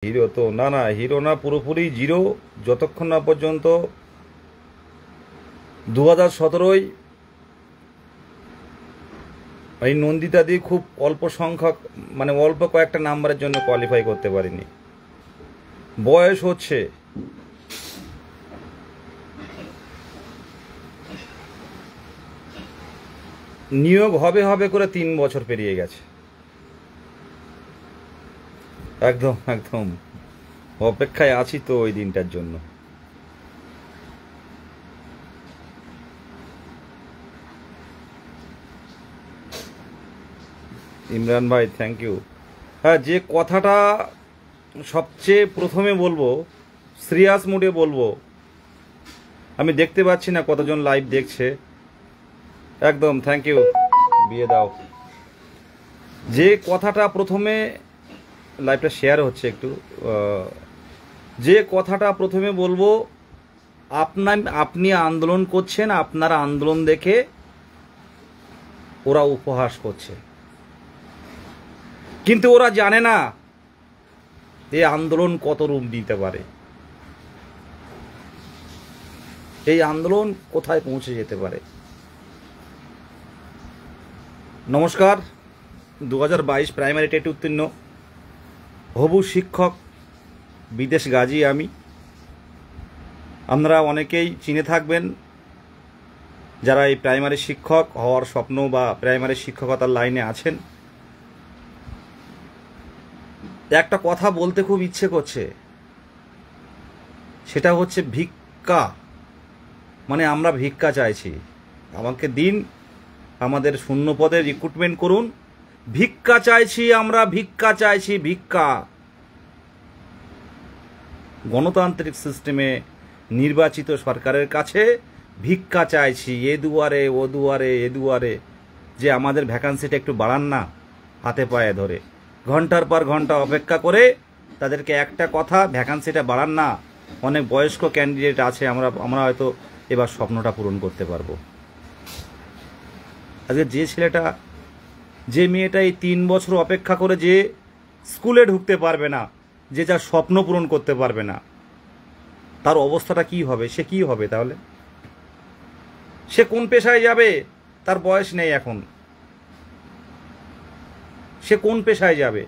Hero তো না, না হিরো না, পুরোপুরি জিরো। যতক্ষণ না পর্যন্ত 2017-য় এই নন্দিতাদি খুব অল্প সংখ্যক, মানে অল্প কয়েকটা নাম্বারের জন্য কোয়ালিফাই করতে পারিনি। বয়স হচ্ছে, নিয়োগ হবে হবে করে 3 বছর পেরিয়ে গেছে। একদম একদম অপেক্ষায় আছি তো ওই দিনটার জন্য। ইমরান ভাই থ্যাংক ইউ। হ্যাঁ, যে কথাটা সবচেয়ে প্রথমে বলবো, সিরিয়াস মুডে বলবো, আমি দেখতে পাচ্ছি না কতজন লাইভ দেখছে। একদম থ্যাংক ইউ, বিয়ে দাও। যে কথাটা প্রথমে, লাইভটা শেয়ার হচ্ছে একটু, যে কথাটা প্রথমে বলবো, আপনি আন্দোলন করছেন, আপনার আন্দোলন দেখে ওরা উপহাস করছে, কিন্তু ওরা জানে না এই আন্দোলন কত রূপ নিতে পারে, এই আন্দোলন কোথায় পৌঁছে যেতে পারে। নমস্কার, 2022 প্রাইমারি টেট উত্তীর্ণ হবু শিক্ষক, বিদেশ গাজী আমি। আপনারা অনেকেই চিনে থাকবেন যারা এই প্রাইমারি শিক্ষক হওয়ার স্বপ্ন বা প্রাইমারি শিক্ষকতার লাইনে আছেন। একটা কথা বলতে খুব ইচ্ছে করছে, সেটা হচ্ছে ভিক্ষা। মানে আমরা ভিক্ষা চাইছি, আমাকে দিন, আমাদের শূন্য পদে রিক্রুটমেন্ট করুন, ভিক্ষা চাইছি আমরা, ভিক্ষা চাইছি, ভিক্ষা। গণতান্ত্রিক সিস্টেমে নির্বাচিত সরকারের কাছে ভিক্ষা চাইছি, এ দুয়ারে ও দুয়ারে, এ দুয়ারে, যে আমাদের ভ্যাকান্সিটা একটু বাড়ান না, হাতে পায়ে ধরে ঘন্টার পর ঘন্টা অপেক্ষা করে তাদেরকে একটা কথা, ভ্যাকান্সিটা বাড়ান না। অনেক বয়স্ক ক্যান্ডিডেট আছে, আমরা হয়তো এবার স্বপ্নটা পূরণ করতে পারবো। আজকে যে ছেলেটা, যে মেয়েটা এই 3 বছর অপেক্ষা করে যে স্কুলে ঢুকতে পারবে না, যে যার স্বপ্ন পূরণ করতে পারবে না, তার অবস্থাটা কি হবে? সে কি হবে তাহলে? সে কোন পেশায় যাবে? তার বয়স নেই এখন, সে কোন পেশায় যাবে?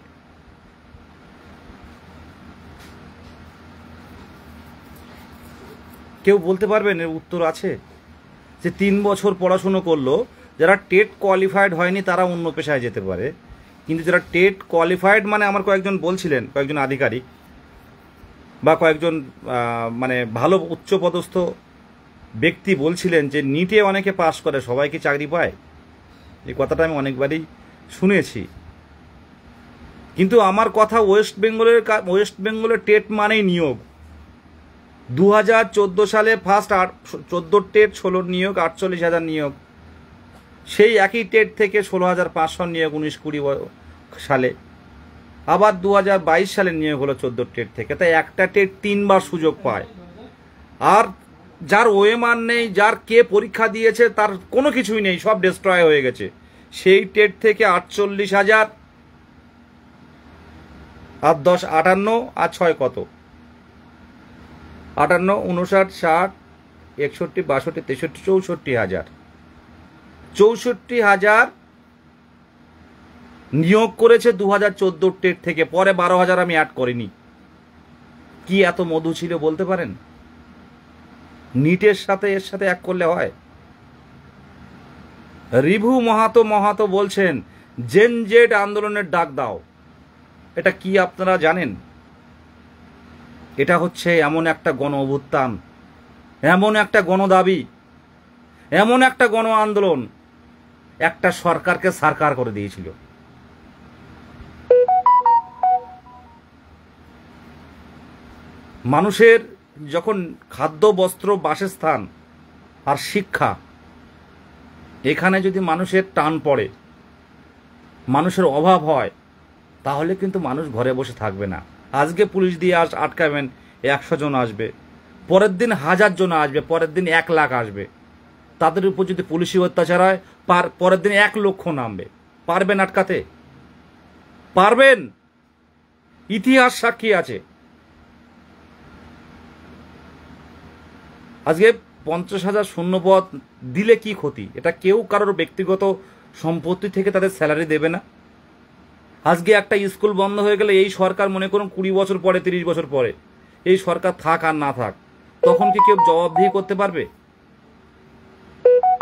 কেউ বলতে পারবেন এর উত্তর আছে? যে 3 বছর পড়াশুনো করলো, যারা টেট কোয়ালিফাইড হয়নি তারা অন্য পেশায় যেতে পারে, কিন্তু যারা টেট কোয়ালিফাইড, মানে আমার কয়েকজন বলছিলেন, কয়েকজন আধিকারিক বা কয়েকজন মানে ভালো উচ্চপদস্থ ব্যক্তি বলছিলেন যে নিটে অনেকে পাস করে, সবাই কি চাকরি পায়? এই কথাটা আমি অনেকবারই শুনেছি, কিন্তু আমার কথা ওয়েস্ট বেঙ্গলের টেট মানেই নিয়োগ। 2014 সালে ফার্স্ট 14 টেট 16 নিয়োগ, 48,000 নিয়োগ। সেই একই টেট থেকে 16,500 নিয়োগ 19-20 সালে। আবার 2022 সালে নিয়োগ হলো 14 টেট থেকে। তাই একটা টেট 3 বার সুযোগ পায়। আর যার ওএমআর নেই, যার কে পরীক্ষা দিয়েছে তার কোনো কিছুই নেই, সব ডিস্ট্রয় হয়ে গেছে, সেই টেট থেকে 48,000 আর 10 58 আর 6 কত, 58, 59, 60, 61, 62, 63, 64,000 নিয়োগ করেছে 2014 টেট থেকে। পরে 12,000 আমি অ্যাড করিনি। কি এত মধু ছিল বলতে পারেন? নিটের সাথে এর সাথে এক করলে হয়? রিভু মাহাতো বলছেন জেন জেড আন্দোলনের ডাক দাও। এটা কি আপনারা জানেন? এটা হচ্ছে এমন একটা গণ অভ্যুত্থান, এমন একটা গণদাবি, এমন একটা গণ আন্দোলন, একটা সরকারকে সারকার করে দিয়েছিল। মানুষের যখন খাদ্য, বস্ত্র, বাসস্থান আর শিক্ষা, এখানে যদি মানুষের টান পড়ে, মানুষের অভাব হয়, তাহলে কিন্তু মানুষ ঘরে বসে থাকবে না। আজকে পুলিশ দিয়ে আটকাবেন, 100 জন আসবে, পরের দিন 1000 জন আসবে, পরের দিন 1 লাখ আসবে। তাদের উপর যদি পুলিশি অত্যাচার হয়, পরের দিন 1 লক্ষ নামবে। পারবেন আটকাতে? পারবেন? ইতিহাস সাক্ষী আছে। আজকে 50,000 শূন্যপদ দিলে কি ক্ষতি? এটা কেউ কারোর ব্যক্তিগত সম্পত্তি থেকে তাদের স্যালারি দেবে না। আজকে একটা স্কুল বন্ধ হয়ে গেলে এই সরকার মনে করুন 20 বছর পরে 30 বছর পরে এই সরকার থাক আর না থাক, তখন কি কেউ জবাবদিহি করতে পারবে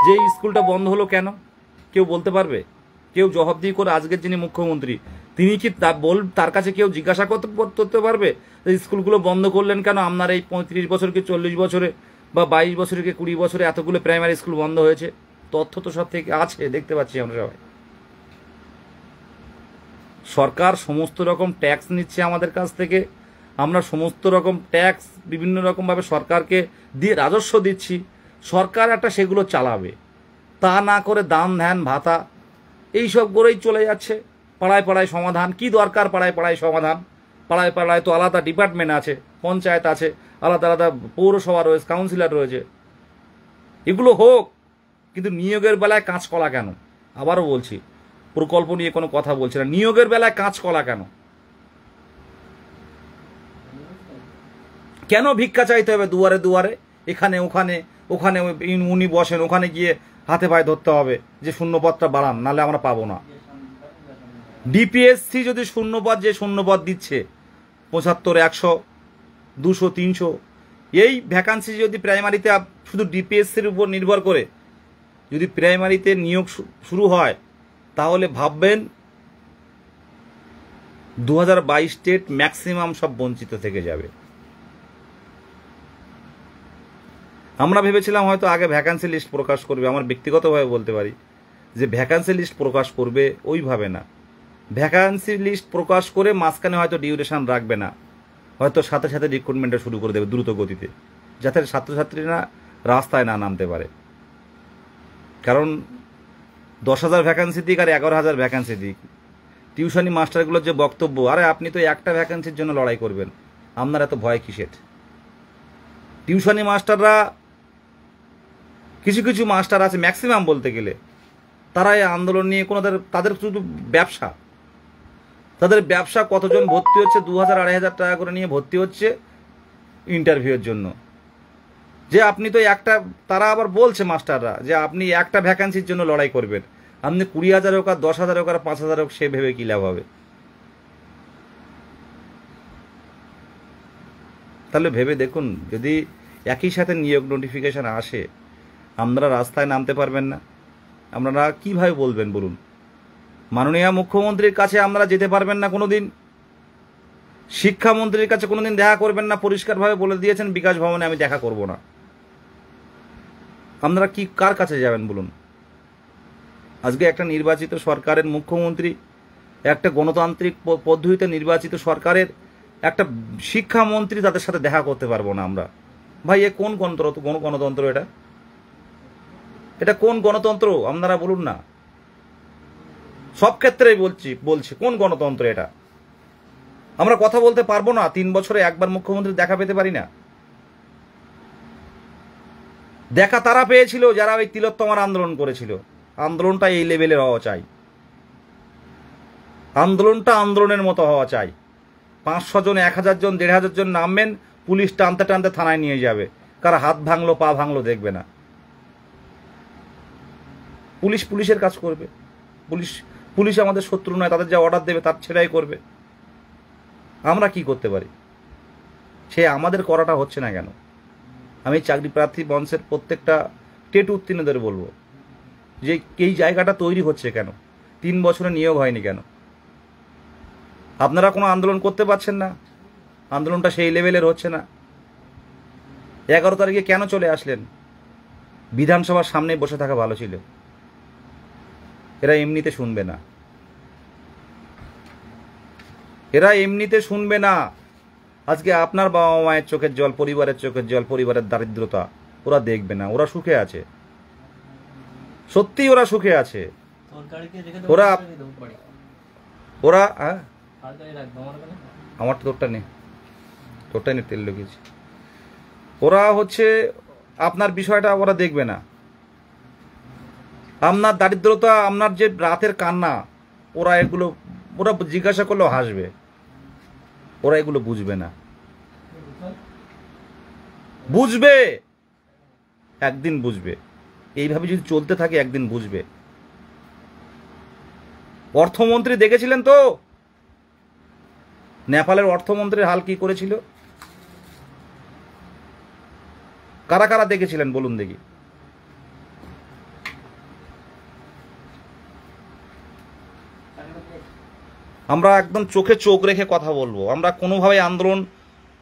যে এই স্কুলটা বন্ধ হলো কেন? কেউ বলতে পারবে? কেউ জবাবদিহি করে আজকের যিনি মুখ্যমন্ত্রী তিনি কি তার কাছে কেউ জিজ্ঞাসা করতে পারবে যে স্কুলগুলো বন্ধ করলেন কেন? আপনার এই 35 বছর কি 40 বছরে বা 22 বছরে কি 20 বছরে এতগুলো প্রাইমারি স্কুল বন্ধ হয়েছে? তথ্য তো সব থেকে আছে, দেখতে পাচ্ছি আমরা সবাই। সরকার সমস্ত রকম ট্যাক্স নিচ্ছে আমাদের কাছ থেকে, আমরা সমস্ত রকম ট্যাক্স বিভিন্ন রকমভাবে সরকারকে দিয়ে রাজস্ব দিচ্ছি, সরকার একটা সেগুলো চালাবে। তা না করে দান ধ্যান ভাতা এইসব করেই চলে যাচ্ছে। পাড়ায় পাড়ায় সমাধান কি দরকার? পাড়ায় পাড়ায় সমাধান, পাড়ায় পাড়ায় তো আলাদা ডিপার্টমেন্ট আছে, পঞ্চায়েত আছে, আলাদা আলাদা পৌরসভা রয়েছে, কাউন্সিলর রয়েছে, এগুলো হোক। কিন্তু নিয়োগের বেলায় কাঁচকলা কেন? আবারও বলছি, প্রকল্প নিয়ে কোনো কথা বলছি না, নিয়োগের বেলায় কাঁচকলা কেন? কেন ভিক্ষা চাইতে হবে দুয়ারে দুয়ারে? এখানে ওখানে ওখানে উনি বসেন, ওখানে গিয়ে হাতে পায়ে ধরতে হবে যে শূন্যপদটা বাড়ান, নাহলে আমরা পাবো না। ডিপিএসসি যদি শূন্যপদ, যে শূন্যপদ দিচ্ছে 75, 100, 200, 300, এই ভ্যাকান্সি যদি প্রাইমারিতে শুধু ডিপিএসসির উপর নির্ভর করে যদি প্রাইমারিতে নিয়োগ শুরু হয়, তাহলে ভাববেন 2022 স্টেট ম্যাক্সিমাম সব বঞ্চিত থেকে যাবে। আমরা ভেবেছিলাম হয়তো আগে ভ্যাকান্সি লিস্ট প্রকাশ করবে, আমার ব্যক্তিগতভাবে বলতে পারি যে ভ্যাকান্সি লিস্ট প্রকাশ করবে ওইভাবে না, ভ্যাকান্সি লিস্ট প্রকাশ করে মাঝখানে হয়তো ডিউরেশন রাখবে না, হয়তো সাথে সাথে রিক্রুটমেন্টটা শুরু করে দেবে দ্রুত গতিতে, যাতে ছাত্রছাত্রীরা রাস্তায় না নামতে পারে। কারণ 10,000 ভ্যাকান্সি দিক আর 11,000 ভ্যাকান্সি দিক, টিউশনি মাস্টারগুলোর যে বক্তব্য, আরে আপনি তো একটা ভ্যাকান্সির জন্য লড়াই করবেন, আপনার এত ভয় কিসের? টিউশনি মাস্টাররা, কিছু কিছু মাস্টার আছে, ম্যাক্সিমাম বলতে গেলে তারা এই আন্দোলন নিয়ে কোনো তাদের শুধু ব্যবসা, তাদের ব্যবসা কতজন ভর্তি হচ্ছে 2,000 2,500 টাকা করে নিয়ে ভর্তি হচ্ছে ইন্টারভিউয়ের জন্য, যে আপনি তো একটা, তারা আবার বলছে মাস্টাররা যে আপনি একটা ভ্যাকান্সির জন্য লড়াই করবেন, আপনি 20,000 হোক আর 10,000 হোক আর 5,000 হোক, সে ভেবে কি লাভ হবে? তাহলে ভেবে দেখুন, যদি একই সাথে নিয়োগ নোটিফিকেশন আসে, আপনারা রাস্তায় নামতে পারবেন না, আপনারা কিভাবে বলবেন বলুন? মাননীয় মুখ্যমন্ত্রীর কাছে আপনারা যেতে পারবেন না কোনোদিন, শিক্ষামন্ত্রীর কাছে কোনোদিন দেখা করবেন না, পরিষ্কারভাবে বলে দিয়েছেন বিকাশ ভবনে আমি দেখা করব না। আপনারা কি কার কাছে যাবেন বলুন? আজকে একটা নির্বাচিত সরকারের মুখ্যমন্ত্রী, একটা গণতান্ত্রিক পদ্ধতিতে নির্বাচিত সরকারের একটা শিক্ষামন্ত্রী, তাদের সাথে দেখা করতে পারবো না আমরা। ভাই এ কোন গণতন্ত্র? এটা কোন গণতন্ত্র? আপনারা বলুন না। সব ক্ষেত্রেই বলছি কোন গণতন্ত্র এটা? আমরা কথা বলতে পারবো না? 3 বছরে একবার মুখ্যমন্ত্রী দেখা পেতে পারি না? দেখা তারা পেয়েছিল যারা ওই তিলোত্তমার আন্দোলন করেছিল। আন্দোলনটা এই লেভেলের হওয়া চাই, আন্দোলনটা আন্দোলনের মতো হওয়া চাই। 500 জন, 1000 জন, 1,500 জন নামবেন, পুলিশ টানতে টানতে থানায় নিয়ে যাবে, কার হাত ভাঙলো পা ভাঙলো দেখবে না। পুলিশের কাজ করবে, পুলিশ আমাদের শত্রু নয়, তাদের যা অর্ডার দেবে তার ছেড়াই করবে। আমরা কি করতে পারি? সে আমাদের করাটা হচ্ছে না কেন? আমি চাকরি প্রার্থী মঞ্চের প্রত্যেকটা টেট উত্তীর্ণদের বলবো যে এই জায়গাটা তৈরি হচ্ছে কেন? 3 বছরে নিয়োগ হয়নি কেন? আপনারা কোনো আন্দোলন করতে পারছেন না, আন্দোলনটা সেই লেভেলের হচ্ছে না। 11 তারিখে কেন চলে আসলেন? বিধানসভার সামনে বসে থাকা ভালো ছিল। এরা এমনিতে শুনবে না, এরা এমনিতে শুনবে না। আজকে আপনার বাবা মায়ের চোখের জল, পরিবারের চোখের জল, পরিবারের দারিদ্রতা ওরা দেখবে না। ওরা সুখে আছে, সত্যি ওরা সুখে আছে। ওরা আমার তো তোরটা নেই, তোরটাই নেই, তেল লেগেছে। ওরা হচ্ছে আপনার বিষয়টা ওরা দেখবে না, আপনার দারিদ্রতা, আপনার যে রাতের কান্না, ওরা জিজ্ঞাসা করলেও হাসবে। ওরা এগুলো বুঝবে না, বুঝবে একদিন বুঝবে। এইভাবে যদি চলতে থাকে একদিন বুঝবে। অর্থমন্ত্রী দেখেছিলেন তো নেপালের অর্থমন্ত্রীর হাল কি করেছিল? কারা কারা দেখেছিলেন বলুন দেখি? আমরা একদম চোখে চোখ রেখে কথা বলবো। আমরা কোনোভাবে আন্দোলন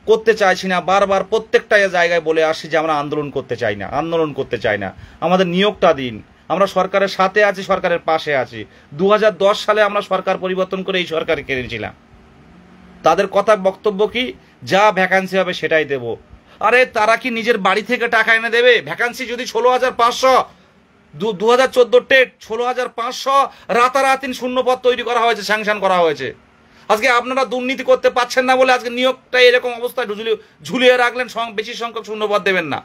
করতে চাইছি না। বারবার প্রত্যেকটা জায়গায় বলে আসছি যে আমরা আন্দোলন করতে চাই না, আন্দোলন করতে চাই না। আমাদের নিয়োগটা দিন। আমরা সরকারের সাথে আছি, সরকারের পাশে আছি। 2010 সালে আমরা সরকার পরিবর্তন করে এই সরকার কিনেছিলাম। তাদের কথা বক্তব্য কি, যা ভ্যাকান্সি হবে সেটাই দেব। আরে তারা কি নিজের বাড়ি থেকে টাকা এনে দেবে? ভ্যাকান্সি যদি 16,500, 2014 টেট 16,500 রাতারাতি শূন্যপদ তৈরি করা হয়েছে, স্যাংশন করা হয়েছে। আজকে আপনারা দুর্নীতি করতে পারছেন না বলে আজকে নিয়োগটা এরকম অবস্থায় ঝুলিয়ে রাখলেন, বেশি সংখ্যক শূন্যপদ দেবেন না।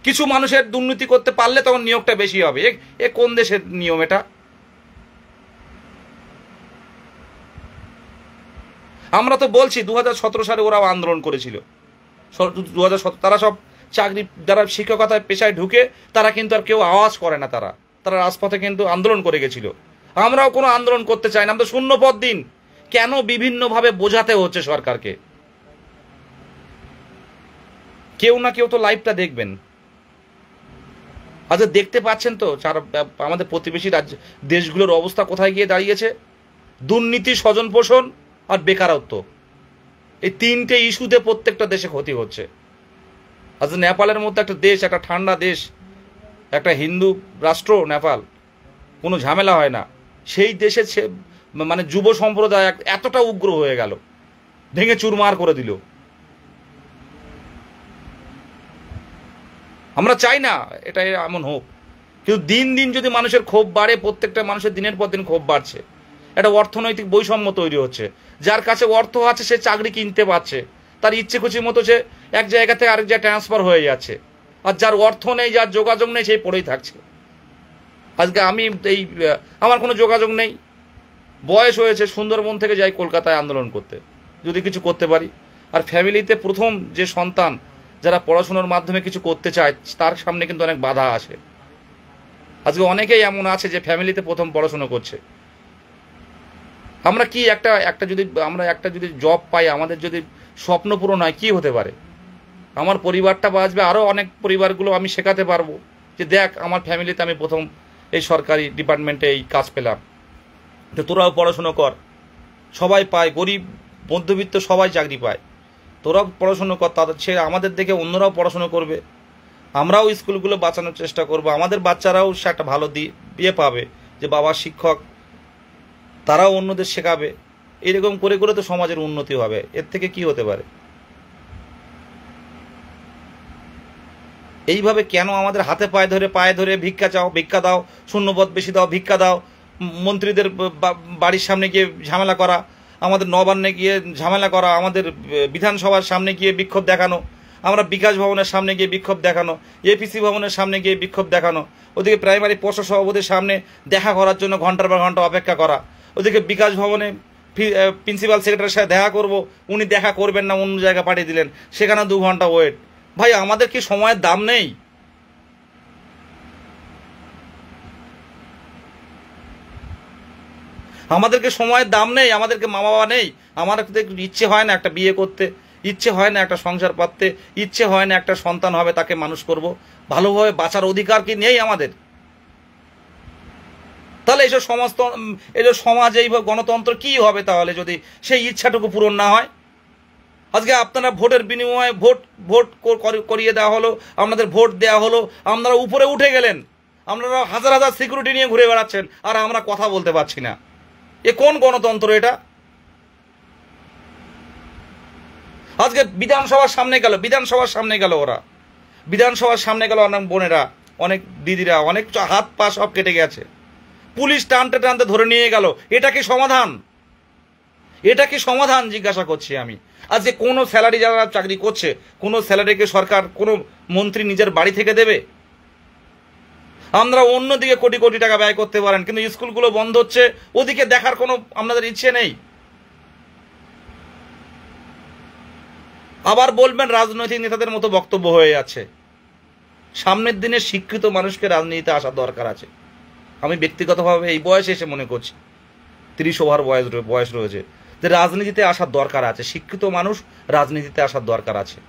কিছু মানুষের দুর্নীতি করতে পারলে তখন নিয়োগটা বেশি হবে। এ কোন দেশের নিয়ম এটা? আমরা তো বলছি 2017 সালে ওরাও আন্দোলন করেছিল। 2017 তারা সব চাকরি, যারা শিক্ষকতার পেশায় ঢুকে তারা কিন্তু আর কেউ আওয়াজ করে না, তারা রাজপথে কিন্তু আন্দোলন করে গেছিল। আমরাও কোনো আন্দোলন করতে চাই না, আমরা শূন্য পদ দিন। কেন বিভিন্নভাবে বোঝাতে হচ্ছে সরকারকে? কেউ না কেউ তো লাইভটা দেখবেন। আচ্ছা দেখতে পাচ্ছেন তো আমাদের প্রতিবেশী রাজ্য দেশগুলোর অবস্থা কোথায় গিয়ে দাঁড়িয়েছে? দুর্নীতি, স্বজন পোষণ আর বেকারত্ব, এই তিনটে ইস্যুতে প্রত্যেকটা দেশে ক্ষতি হচ্ছে। আচ্ছা নেপালের মধ্যে একটা দেশ, একটা ঠান্ডা দেশ, একটা হিন্দু রাষ্ট্র নেপাল, কোনো ঝামেলা হয় না। সেই দেশে মানে যুব সম্প্রদায় এতটা উগ্র হয়ে গেল, ভেঙে চুরমার করে দিল। আমরা চাই না এটা এমন হোক, কিন্তু দিন দিন যদি মানুষের ক্ষোভ বাড়ে, প্রত্যেকটা মানুষের দিনের পর দিন ক্ষোভ বাড়ছে, একটা অর্থনৈতিক বৈষম্য তৈরি হচ্ছে। যার কাছে অর্থ আছে সে চাকরি কিনতে পারছে, তার ইচ্ছে খুশি মতো সে এক জায়গা থেকে আরেক জায়গায় ট্রান্সফার হয়ে যাচ্ছে। আর যার অর্থ নেই, যার যোগাযোগ নেই, সেই পড়েই থাকছে। আজকে আমি আমার কোনো যোগাযোগ নেই, বয়স হয়েছে, সুন্দরবন থেকে যাই কলকাতায় আন্দোলন করতে, যদি কিছু করতে পারি। আর ফ্যামিলিতে প্রথম যে সন্তান, যারা পড়াশোনার মাধ্যমে কিছু করতে চায়, তার সামনে কিন্তু অনেক বাধা আসে। আজকে অনেকেই এমন আছে যে ফ্যামিলিতে প্রথম পড়াশোনা করছে। আমরা কি একটা যদি জব পাই, আমাদের যদি স্বপ্ন পূরণ হয়, কি হতে পারে? আমার পরিবারটা বাঁচবে, আরও অনেক পরিবারগুলো আমি শেখাতে পারবো যে দেখ আমার ফ্যামিলিতে আমি প্রথম এই সরকারি ডিপার্টমেন্টে এই কাজ পেলাম, তো তোরাও পড়াশুনো কর। সবাই পায়, গরিব মধ্যবিত্ত সবাই চাকরি পায়, তোরাও পড়াশুনো কর। তাদের ছেড়ে আমাদের দেখে অন্যরাও পড়াশুনো করবে, আমরাও স্কুলগুলো বাঁচানোর চেষ্টা করব। আমাদের বাচ্চারাও সে একটা ভালো দিয়ে পাবে যে বাবা শিক্ষক, তারাও অন্যদের শেখাবে। এরকম করে করে তো সমাজের উন্নতি হবে। এর থেকে কি হতে পারে? এইভাবে কেন আমাদের হাতে পায়ে ধরে ভিক্ষা চাও, ভিক্ষা দাও, শূন্যপদ বেশি দাও, ভিক্ষা দাও, মন্ত্রীদের বাড়ির সামনে গিয়ে ঝামেলা করা, আমাদের নবান্নে গিয়ে ঝামেলা করা, আমাদের বিধানসভার সামনে গিয়ে বিক্ষোভ দেখানো, আমরা বিকাশ ভবনের সামনে গিয়ে বিক্ষোভ দেখানো, এপিসি ভবনের সামনে গিয়ে বিক্ষোভ দেখানো, ওদিকে প্রাইমারি পোস্ট সভাপতির সামনে দেখা করার জন্য ঘন্টার পর ঘন্টা অপেক্ষা করা, ওদিকে বিকাশ ভবনে প্রিন্সিপাল সেক্রেটারির সাথে দেখা করব, উনি দেখা করবেন না, অন্য জায়গায় পাঠিয়ে দিলেন, সেখানে 2 ঘন্টা ওয়েট। ভাই আমাদের কি সময়ের দাম নেই? আমাদেরকে সময়ের দাম নেই? আমাদেরকে মা বাবা নেই? আমার ইচ্ছে হয় না একটা বিয়ে করতে, ইচ্ছে হয় না একটা সংসার পাততে, ইচ্ছে হয় না একটা সন্তান হবে তাকে মানুষ করব? ভালোভাবে বাঁচার অধিকার কি নেই আমাদের? তাহলে এইসব সমাজ, এই গণতন্ত্র কি হবে তাহলে যদি সেই ইচ্ছাটুকু পূরণ না হয়? আজকে আপনারা ভোটের বিনিময়ে ভোট করিয়ে দেওয়া হলো, আপনাদের ভোট দেওয়া হলো, আপনারা উপরে উঠে গেলেন, আপনারা হাজার হাজার সিকিউরিটি নিয়ে ঘুরে বেড়াচ্ছেন, আর আমরা কথা বলতে পারছি না। এ কোন গণতন্ত্র এটা? আজকে বিধানসভার সামনে গেল ওরা, বিধানসভার সামনে গেল অনেক বোনেরা, অনেক দিদিরা, অনেক হাত পা সব কেটে গেছে, পুলিশ টানতে টানতে ধরে নিয়ে গেল। এটা কি সমাধান? এটা কি সমাধান জিজ্ঞাসা করছি আমি। আজকে কোনো স্যালারি, যারা চাকরি করছে, কোনো স্যালারিকে সরকার, কোনো মন্ত্রী নিজের বাড়ি থেকে দেবে? আমরা অন্যদিকে কোটি কোটি টাকা ব্যয় করতে পারেন, কিন্তু স্কুলগুলো বন্ধ হচ্ছে, ওদিকে দেখার কোনো আপনাদের ইচ্ছে নেই। আবার বলবেন রাজনৈতিক নেতাদের মতো বক্তব্য হয়ে যাচ্ছে। সামনের দিনে শিক্ষিত মানুষকে রাজনীতিতে আসার দরকার আছে। আমি ব্যক্তিগতভাবে এই বয়সে এসে মনে করছি, 30 ওভার বয়স রয়েছে, যে রাজনীতিতে আসার দরকার আছে। শিক্ষিত মানুষ রাজনীতিতে আসার দরকার আছে,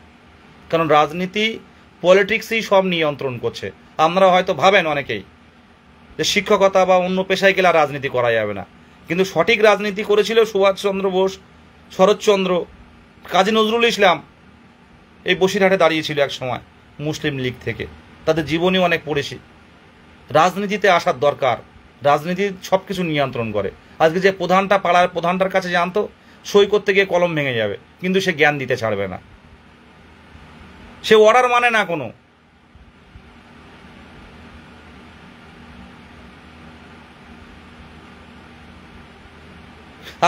কারণ রাজনীতি, পলিটিক্সই সব নিয়ন্ত্রণ করছে। আপনারা হয়তো ভাবেন অনেকেই যে শিক্ষকতা বা অন্য পেশায় গেলে আর রাজনীতি করা যাবে না, কিন্তু সঠিক রাজনীতি করেছিল সুভাষচন্দ্র বোস, শরৎচন্দ্র, কাজী নজরুল ইসলাম। এই বসিরহাটে দাঁড়িয়েছিল এক সময় মুসলিম লীগ থেকে, তাদের জীবনী অনেক পড়েছি। রাজনীতিতে আসার দরকার। রাজনীতি সব কিছু নিয়ন্ত্রণ করে। আজকে যে প্রধানটা পাড়ার প্রধানটার কাছে জানতো, সই করতে গিয়ে কলম ভেঙে যাবে, কিন্তু সে জ্ঞান দিতে ছাড়বে না, সে অর্ডার মানে না কোনো।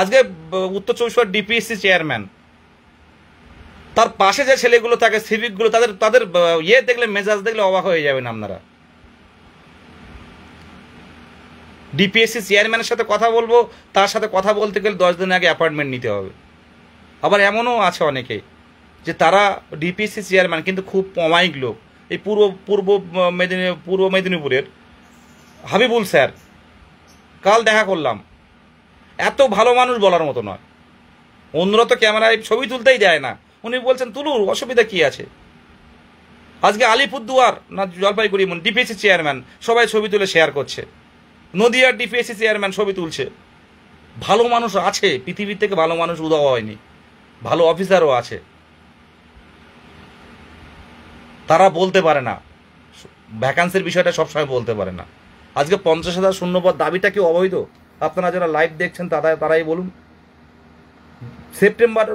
আজকে উত্তর 24 ডিপিএসসি চেয়ারম্যান, তার পাশে যে ছেলেগুলো থাকে সিভিকগুলো, তাদের ইয়ে দেখলে, মেজাজ দেখলে অবাক হয়ে যাবেন আপনারা। ডিপিএসসি চেয়ারম্যানের সাথে কথা বলবো, তার সাথে কথা বলতে গেলে 10 দিন আগে অ্যাপয়েন্টমেন্ট নিতে হবে। আবার এমনও আছে অনেকেই যে তারা ডিপিএসসি চেয়ারম্যান কিন্তু খুব অমায়িক লোক। এই পূর্ব মেদিনীপুরের হাবিবুল স্যার, কাল দেখা করলাম, এত ভালো মানুষ বলার মতো নয়। অন্যরা তো ক্যামেরায় ছবি তুলতেই দেয় না, উনি বলছেন তুলুন, অসুবিধা কি আছে। আজকে আলিপুরদুয়ার না জলপাইগুড়ি ডিপিএসসি চেয়ারম্যান, সবাই ছবি তুলে শেয়ার করছে। নদিয়ার ডিপিএসসি চেয়ারম্যান ছবি তুলছে। ভালো মানুষ আছে, পৃথিবীর থেকে ভালো মানুষ উদাও হয়নি, ভালো অফিসারও আছে। তারা বলতে পারে না, ভ্যাকান্সির বিষয়টা সবসময় বলতে পারে না। আজকে 50,000 শূন্যপদ দাবিটা কি অবৈধ? আপনারা যারা লাইভ দেখছেন তারাই বলুন। সেপ্টেম্বর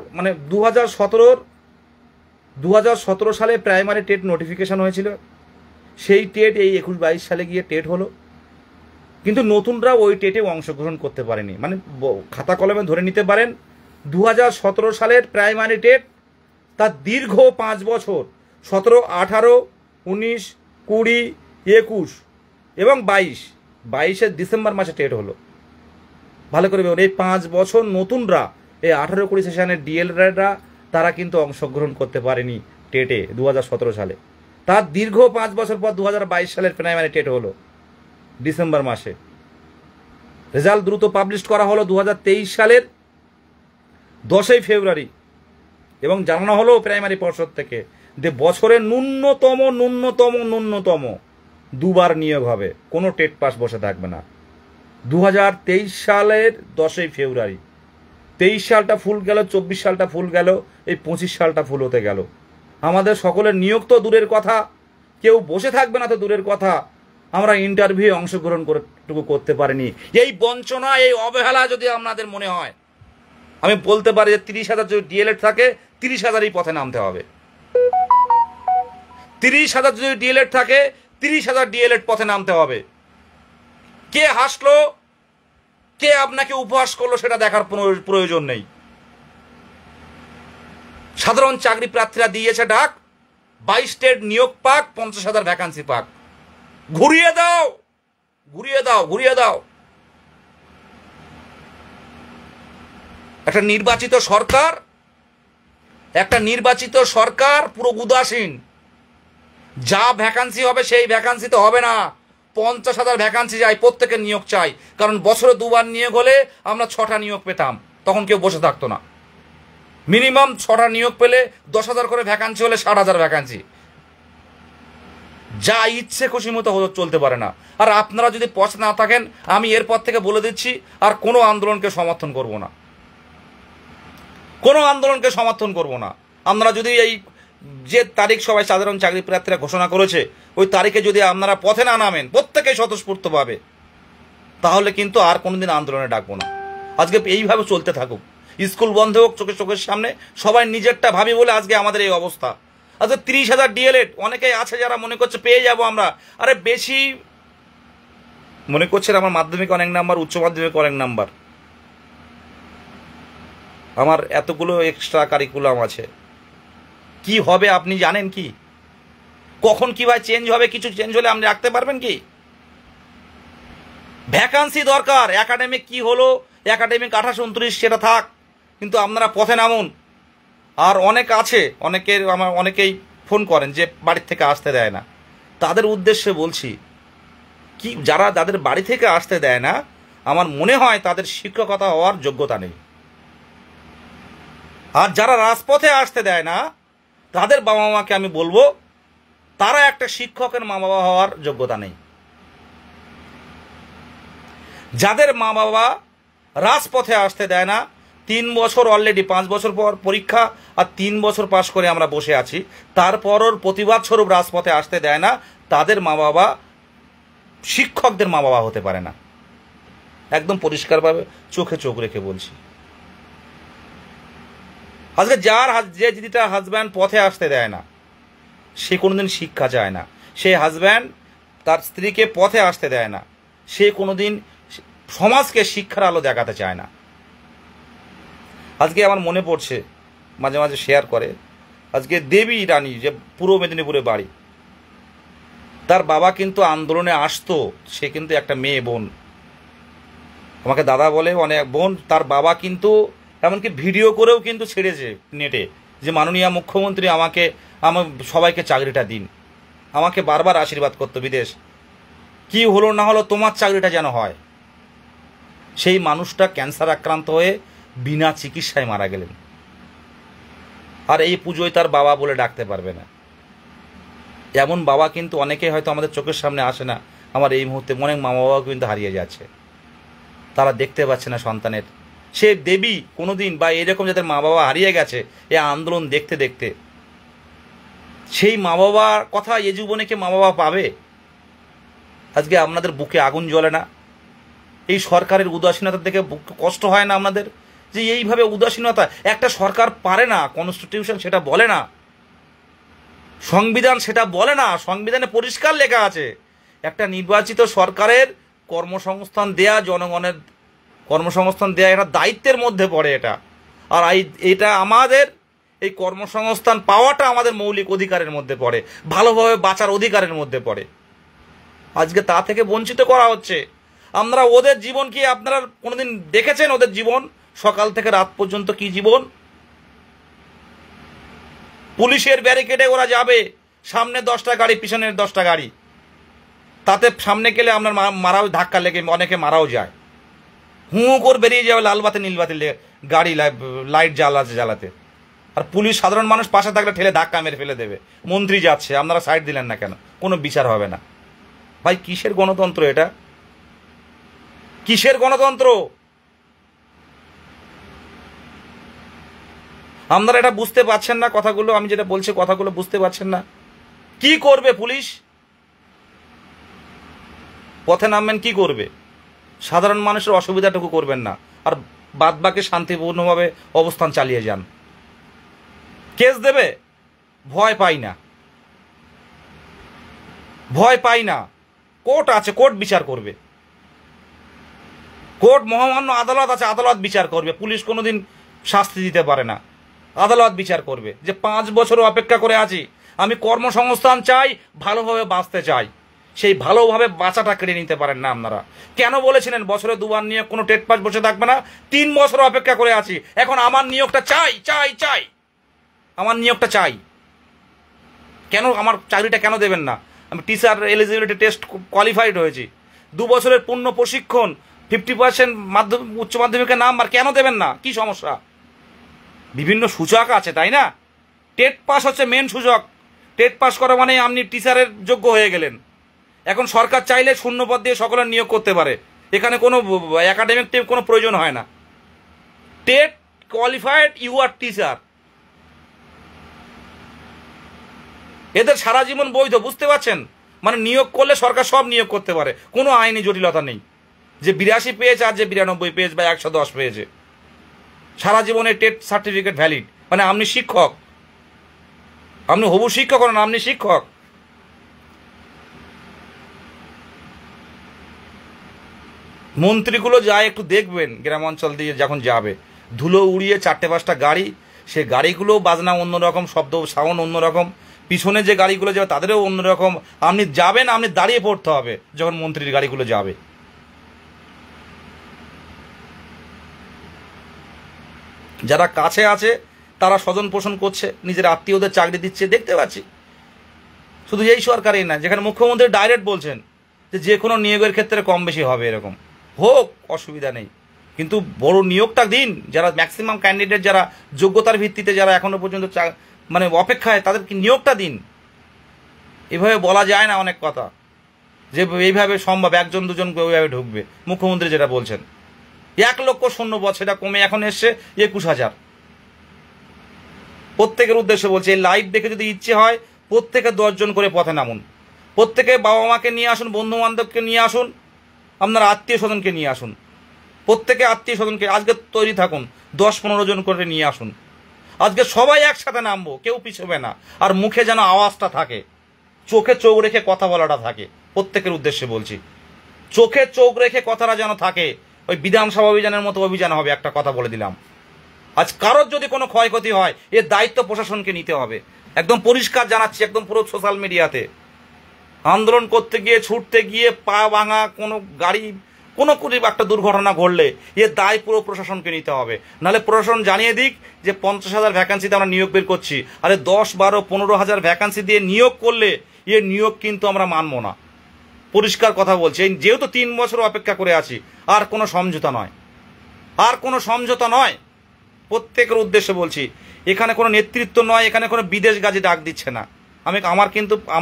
2017 সালে প্রাইমারি টেট নোটিফিকেশন হয়েছিল। সেই টেট এই 21-22 সালে গিয়ে টেট হলো, কিন্তু নতুনরা ওই টেটে অংশগ্রহণ করতে পারেনি। খাতা কলমে ধরে নিতে পারেন 2017 সালের প্রাইমারি টেট, তার দীর্ঘ 5 বছর 17, 18, 19, 20, 21 এবং 22 ডিসেম্বর মাসে টেট হলো। ভালো করে এই 5 বছর নতুনরা, এই 18-20 সেশনের ডিএলএডরা, তারা কিন্তু অংশগ্রহণ করতে পারেনি টেটে 2017 সালে। তার দীর্ঘ 5 বছর পর 2022 সালের প্রাইমারি টেট হলো ডিসেম্বর মাসে। রেজাল্ট দ্রুত পাবলিশ করা হলো 2023 সালের 10 ফেব্রুয়ারি, এবং জানানো হলো প্রাইমারি পর্ষদ থেকে যে বছরে ন্যূনতম 2বার নিয়োগ হবে, কোনো টেট পাস বসে থাকবে না। 2023 সালের 10 ফেব্রুয়ারি, 23 সালটা ফুল গেল, 24 সালটা ফুল গেল, এই 25 সালটা ফুল হতে গেল। আমাদের সকলের নিয়োগ তো দূরের কথা, কেউ বসে থাকবে না তো দূরের কথা, আমরা ইন্টারভিউ অংশগ্রহণ করতে পারিনি। এই বঞ্চনা, এই অবহেলা যদি আপনাদের মনে হয়, আমি বলতে পারি যে 30,000 যদি ডিএলএড থাকে, 30,000ই পথে নামতে হবে। 30,000 যদি ডিএলএড থাকে, 30,000 ডিএলএড পথে নামতে হবে। কে হাসলো, কে আপনাকে উপহাস করলো, সেটা দেখার প্রয়োজন নেই। সাধারণ চাকরি প্রার্থীরা দিয়েছে ডাক, 22 স্টেট নিয়োগ পাক, 50,000 ভ্যাকান্সি পাক। ঘুরিয়ে দাও। একটা নির্বাচিত সরকার পুরো উদাসীন। যা ভ্যাকান্সি হবে সেই ভ্যাকান্সি তো হবে না, 50,000 ভ্যাকান্সি চাই, প্রত্যেকের নিয়োগ চাই। কারণ বছরে 2বার নিয়োগ হলে আমরা 6টা নিয়োগ পেতাম, তখন কেউ বসে থাকতো না। মিনিমাম 6টা নিয়োগ পেলে 10,000 করে ভ্যাকান্সি হলে 60,000 ভ্যাকান্সি। যা ইচ্ছে খুশি মতো চলতে পারে না। আর আপনারা যদি পথে না থাকেন, আমি এরপর থেকে বলে দিচ্ছি, আর কোনো আন্দোলনকে সমর্থন করব না। আপনারা যদি এই যে তারিখ সবাই সাধারণ চাকরি প্রার্থীরা ঘোষণা করেছে, ওই তারিখে যদি আপনারা পথে না নামেন প্রত্যেকে স্বতঃস্ফূর্তভাবে, তাহলে কিন্তু আর কোনোদিন আন্দোলনে ডাকবো না। আজকে এইভাবে চলতে থাকুক, স্কুল বন্ধ হোক, চোখের সামনে সবাই নিজেরটা ভাবি বলে আজকে আমাদের এই অবস্থা। আজকে 30,000 ডিএলএড, অনেকেই আছে যারা মনে করছে পেয়ে যাব আমরা। আরে বেশি মনে করছেন আমার মাধ্যমিক অনেক নাম্বার, উচ্চ মাধ্যমিক অনেক নাম্বার, আমার এতগুলো এক্সট্রা কারিকুলাম আছে। কি হবে আপনি জানেন কি? কখন কিভাবে চেঞ্জ হবে, কিছু চেঞ্জ হলে আপনি রাখতে পারবেন কি? ভ্যাকান্সি দরকার। একাডেমিক কি হলো, একাডেমিক 28-29 সেটা থাক, কিন্তু আপনারা পথে নামুন। আর অনেক আছে, অনেকেই ফোন করেন যে বাড়ির থেকে আসতে দেয় না। তাদের উদ্দেশ্যে বলছি, কি যাদের বাড়ি থেকে আসতে দেয় না, আমার মনে হয় তাদের শিক্ষকতা হওয়ার যোগ্যতা নেই। আর যারা রাজপথে আসতে দেয় না, তাদের বাবা মাকে আমি বলবো তারা একটা শিক্ষকের মা বাবা হওয়ার যোগ্যতা নেই। যাদের মা বাবা রাজপথে আসতে দেয় না, 3 বছর অলরেডি 5 বছর পর পরীক্ষা আর 3 বছর পাশ করে আমরা বসে আছি, তারপরও প্রতিবাদ স্বরূপ রাজপথে আসতে দেয় না, তাদের মা বাবা শিক্ষকদের মা বাবা হতে পারে না। একদম পরিষ্কারভাবে চোখে চোখ রেখে বলছি। আজকে যে দিদিটার হাজব্যান্ড পথে আসতে দেয় না, সে কোনোদিন শিক্ষা চায় না। সে হাজব্যান্ড তার স্ত্রীকে পথে আসতে দেয় না, সে কোনোদিন সমাজকে শিক্ষার আলো দেখাতে চায় না। আজকে আমার মনে পড়ছে, মাঝে মাঝে শেয়ার করে, আজকে দেবী রানী যে পূর্ব মেদিনীপুরে বাড়ি, তার বাবা কিন্তু আন্দোলনে আসতো, সে কিন্তু একটা মেয়ে বোন, আমাকে দাদা বলে, অনেক বোন, তার বাবা কিন্তু এমনকি ভিডিও করেও কিন্তু ছেড়েছে নেটে যে মাননীয় মুখ্যমন্ত্রী আমাকে সবাইকে চাকরিটা দিন। আমাকে বারবার আশীর্বাদ করতো, বিদেশ কি হলো না হলো তোমার চাকরিটা যেন হয়। সেই মানুষটা ক্যান্সার আক্রান্ত হয়ে বিনা চিকিৎসায় মারা গেলেন। আর এই পুজোয় তার বাবা বলে ডাকতে পারবে না। এমন বাবা কিন্তু অনেকে হয়তো আমাদের চোখের সামনে আসে না। আমার এই মুহূর্তে অনেক মা বাবাও কিন্তু হারিয়ে যাচ্ছে, তারা দেখতে পাচ্ছে না সন্তানের। সে দেবী কোনোদিন বা এরকম যাদের মা বাবা হারিয়ে গেছে এ আন্দোলন দেখতে দেখতে, সেই মা বাবার কথা এ জীবনে কি মা বাবা পাবে? আজকে আপনাদের বুকে আগুন জ্বলে না? এই সরকারের উদাসীনতা দেখে কষ্ট হয় না আপনাদের? যে এইভাবে উদাসীনতা, একটা সরকার পারে না, কনস্টিটিউশন সেটা বলে না, সংবিধান সেটা বলে না, সংবিধানে পরিষ্কার লেখা আছে একটা নির্বাচিত সরকারের কর্মসংস্থান দেয়া, জনগণের কর্মসংস্থান দেয়া এটা দায়িত্বের মধ্যে পড়ে এটা। আর এটা আমাদের এই কর্মসংস্থান পাওয়াটা আমাদের মৌলিক অধিকারের মধ্যে পড়ে, ভালোভাবে বাঁচার অধিকারের মধ্যে পড়ে। আজকে তা থেকে বঞ্চিত করা হচ্ছে। আমরা ওদের জীবন কি আপনারা কোনোদিন দেখেছেন? ওদের জীবন সকাল থেকে রাত পর্যন্ত কি জীবন? পুলিশের ব্যারিকেডে ওরা যাবে, সামনে 10টা গাড়ি, পিছনের 10টা গাড়ি, তাতে সামনে গেলে আপনার মারাও, ধাক্কা লেগে অনেকে মারাও যায়। হুঁ করে বেরিয়ে যাবে লালবাতি নীলবাতি গাড়ি লাইট জ্বালাতে। আর পুলিশ সাধারণ মানুষ পাশে থাকলে ঠেলে ধাক্কা মেরে ফেলে দেবে। মন্ত্রী যাচ্ছে, আপনারা সাইড দিলেন না কেন? কোনো বিচার হবে না। ভাই কিসের গণতন্ত্র এটা? কিসের গণতন্ত্র? আপনারা এটা বুঝতে পারছেন না? কথাগুলো আমি যেটা বলছি, কথাগুলো বুঝতে পারছেন না? কি করবে পুলিশ? পথে নামবেন, কি করবে? সাধারণ মানুষের অসুবিধাটুকু করবেন না, আর বাদ বাকি শান্তিপূর্ণভাবে অবস্থান চালিয়ে যান। কেস দেবে? ভয় পাই না, ভয় পাই না। কোর্ট আছে, কোর্ট বিচার করবে। কোর্ট মহামান্য আদালত আছে, আদালত বিচার করবে। পুলিশ কোনোদিন শাস্তি দিতে পারে না, আদালত বিচার করবে। যে 5 বছর অপেক্ষা করে আছি, আমি কর্মসংস্থান চাই, ভালোভাবে বাঁচতে চাই, সেই ভালোভাবে বাঁচাটা কেড়ে নিতে পারেন না আপনারা। কেন বলেছিলেন বছরে 2বার নিয়োগ, কোনো টেট পাস বসে থাকবে না? 3 বছর অপেক্ষা করে আছি, এখন আমার নিয়োগটা চাই চাই চাই, আমার নিয়োগটা চাই। কেন আমার চাকরিটা কেন দেবেন না? আমি টিচার এলিজিবিলিটি টেস্ট কোয়ালিফাইড হয়েছি, 2 বছরের পূর্ণ প্রশিক্ষণ, 50% উচ্চ মাধ্যমিকের নাম্বার, কেন দেবেন না? কি সমস্যা? বিভিন্ন সূচক আছে, তাই না? টেট পাস হচ্ছে মেন সূচক। টেট পাস করা মানে আপনি টিচারের যোগ্য হয়ে গেলেন। এখন সরকার চাইলে শূন্যপদ দিয়ে সকলের নিয়োগ করতে পারে, এখানে কোনো একাডেমিক কোনো প্রয়োজন হয় না। TET qualified, you are teacher. এদের সারা জীবন বৈধ, বুঝতে পারছেন? মানে নিয়োগ করলে সরকার সব নিয়োগ করতে পারে, কোনো আইনি জটিলতা নেই। যে 82 পেয়েছে আর যে 92 পেয়েছে বা 110 পেয়েছে, সারা জীবনে টেট সার্টিফিকেট ভ্যালিড। মানে আপনি শিক্ষক, আপনি হবু শিক্ষক না, আপনি শিক্ষক। মন্ত্রীগুলো যায় একটু দেখবেন, গ্রাম অঞ্চল দিয়ে যখন যাবে, ধুলো উড়িয়ে 4-5টা গাড়ি, সে গাড়িগুলো বাজনা অন্যরকম, শব্দ সাউন্ড অন্যরকম, পিছনে যে গাড়িগুলো যাবে তাদেরও অন্যরকম। আপনি যাবেন, আপনি দাঁড়িয়ে পড়তে হবে যখন মন্ত্রীর গাড়িগুলো যাবে। যারা কাছে আছে তারা স্বজন পোষণ করছে, নিজের আত্মীয়দের চাকরি দিচ্ছে, দেখতে পাচ্ছি। শুধু এই সরকারই না, যেখানে মুখ্যমন্ত্রী ডাইরেক্ট বলছেন যে কোনো নিয়োগের ক্ষেত্রে কম বেশি হবে, এরকম হোক, অসুবিধা নেই, কিন্তু বড় নিয়োগটা দিন। যারা ম্যাক্সিমাম ক্যান্ডিডেট, যারা যোগ্যতার ভিত্তিতে যারা এখনো পর্যন্ত মানে অপেক্ষায়, তাদেরকে নিয়োগটা দিন। এভাবে বলা যায় না অনেক কথা, যে এইভাবে সম্ভব 1 জন 2 জন ওইভাবে ঢুকবে। মুখ্যমন্ত্রী যেটা বলছেন 1 লক্ষ শূন্যপদ, সেটা কমে এখন এসছে 21,000। প্রত্যেকের উদ্দেশ্যে বলছে, এই লাইভ দেখে যদি ইচ্ছে হয় প্রত্যেকে 10 জন করে পথে নামুন, প্রত্যেকে বাবা মাকে নিয়ে আসুন, বন্ধু বান্ধবকে নিয়ে আসুন, আপনার আত্মীয় স্বজনকে নিয়ে আসুন, প্রত্যেকে আত্মীয় স্বজনকে আজকে তৈরি থাকুন, 10-15 জন করে নিয়ে আসুন। আজকে সবাই একসাথে নামবো, কেউ পিছবে না। আর মুখে যেন আওয়াজটা থাকে, চোখে চোখ রেখে কথা বলাটা থাকে। প্রত্যেকের উদ্দেশ্যে বলছি, চোখে চোখ রেখে কথাটা যেন থাকে। ওই বিধানসভা অভিযানের মতো অভিযান হবে, একটা কথা বলে দিলাম। আজ কারোর যদি কোনো ক্ষয়ক্ষতি হয়, এর দায়িত্ব প্রশাসনকে নিতে হবে। একদম পরিষ্কার জানাচ্ছি, একদম পুরো সোশ্যাল মিডিয়াতে। আন্দোলন করতে গিয়ে, ছুটতে গিয়ে পা ভাঙা, কোনো গাড়ি, কোনো একটা দুর্ঘটনা ঘটলে এর দায় পুরো প্রশাসনকে নিতে হবে। নাহলে প্রশাসন জানিয়ে দিক যে 50,000 ভ্যাকান্সিতে আমরা নিয়োগ বের করছি। আরে 10, 12, 15,000 ভ্যাকান্সি দিয়ে নিয়োগ করলে এর নিয়োগ কিন্তু আমরা মানব না। পরিষ্কার কথা বলছি, যেহেতু 3 বছর অপেক্ষা করে আছি, আর কোনো সমঝোতা নয়, আর কোনো সমঝোতা নয়। প্রত্যেকের উদ্দেশ্যে বলছি, এখানে কোনো নেতৃত্ব নয়, এখানে কোনো বিদেশ গাজী ডাক দিচ্ছে না।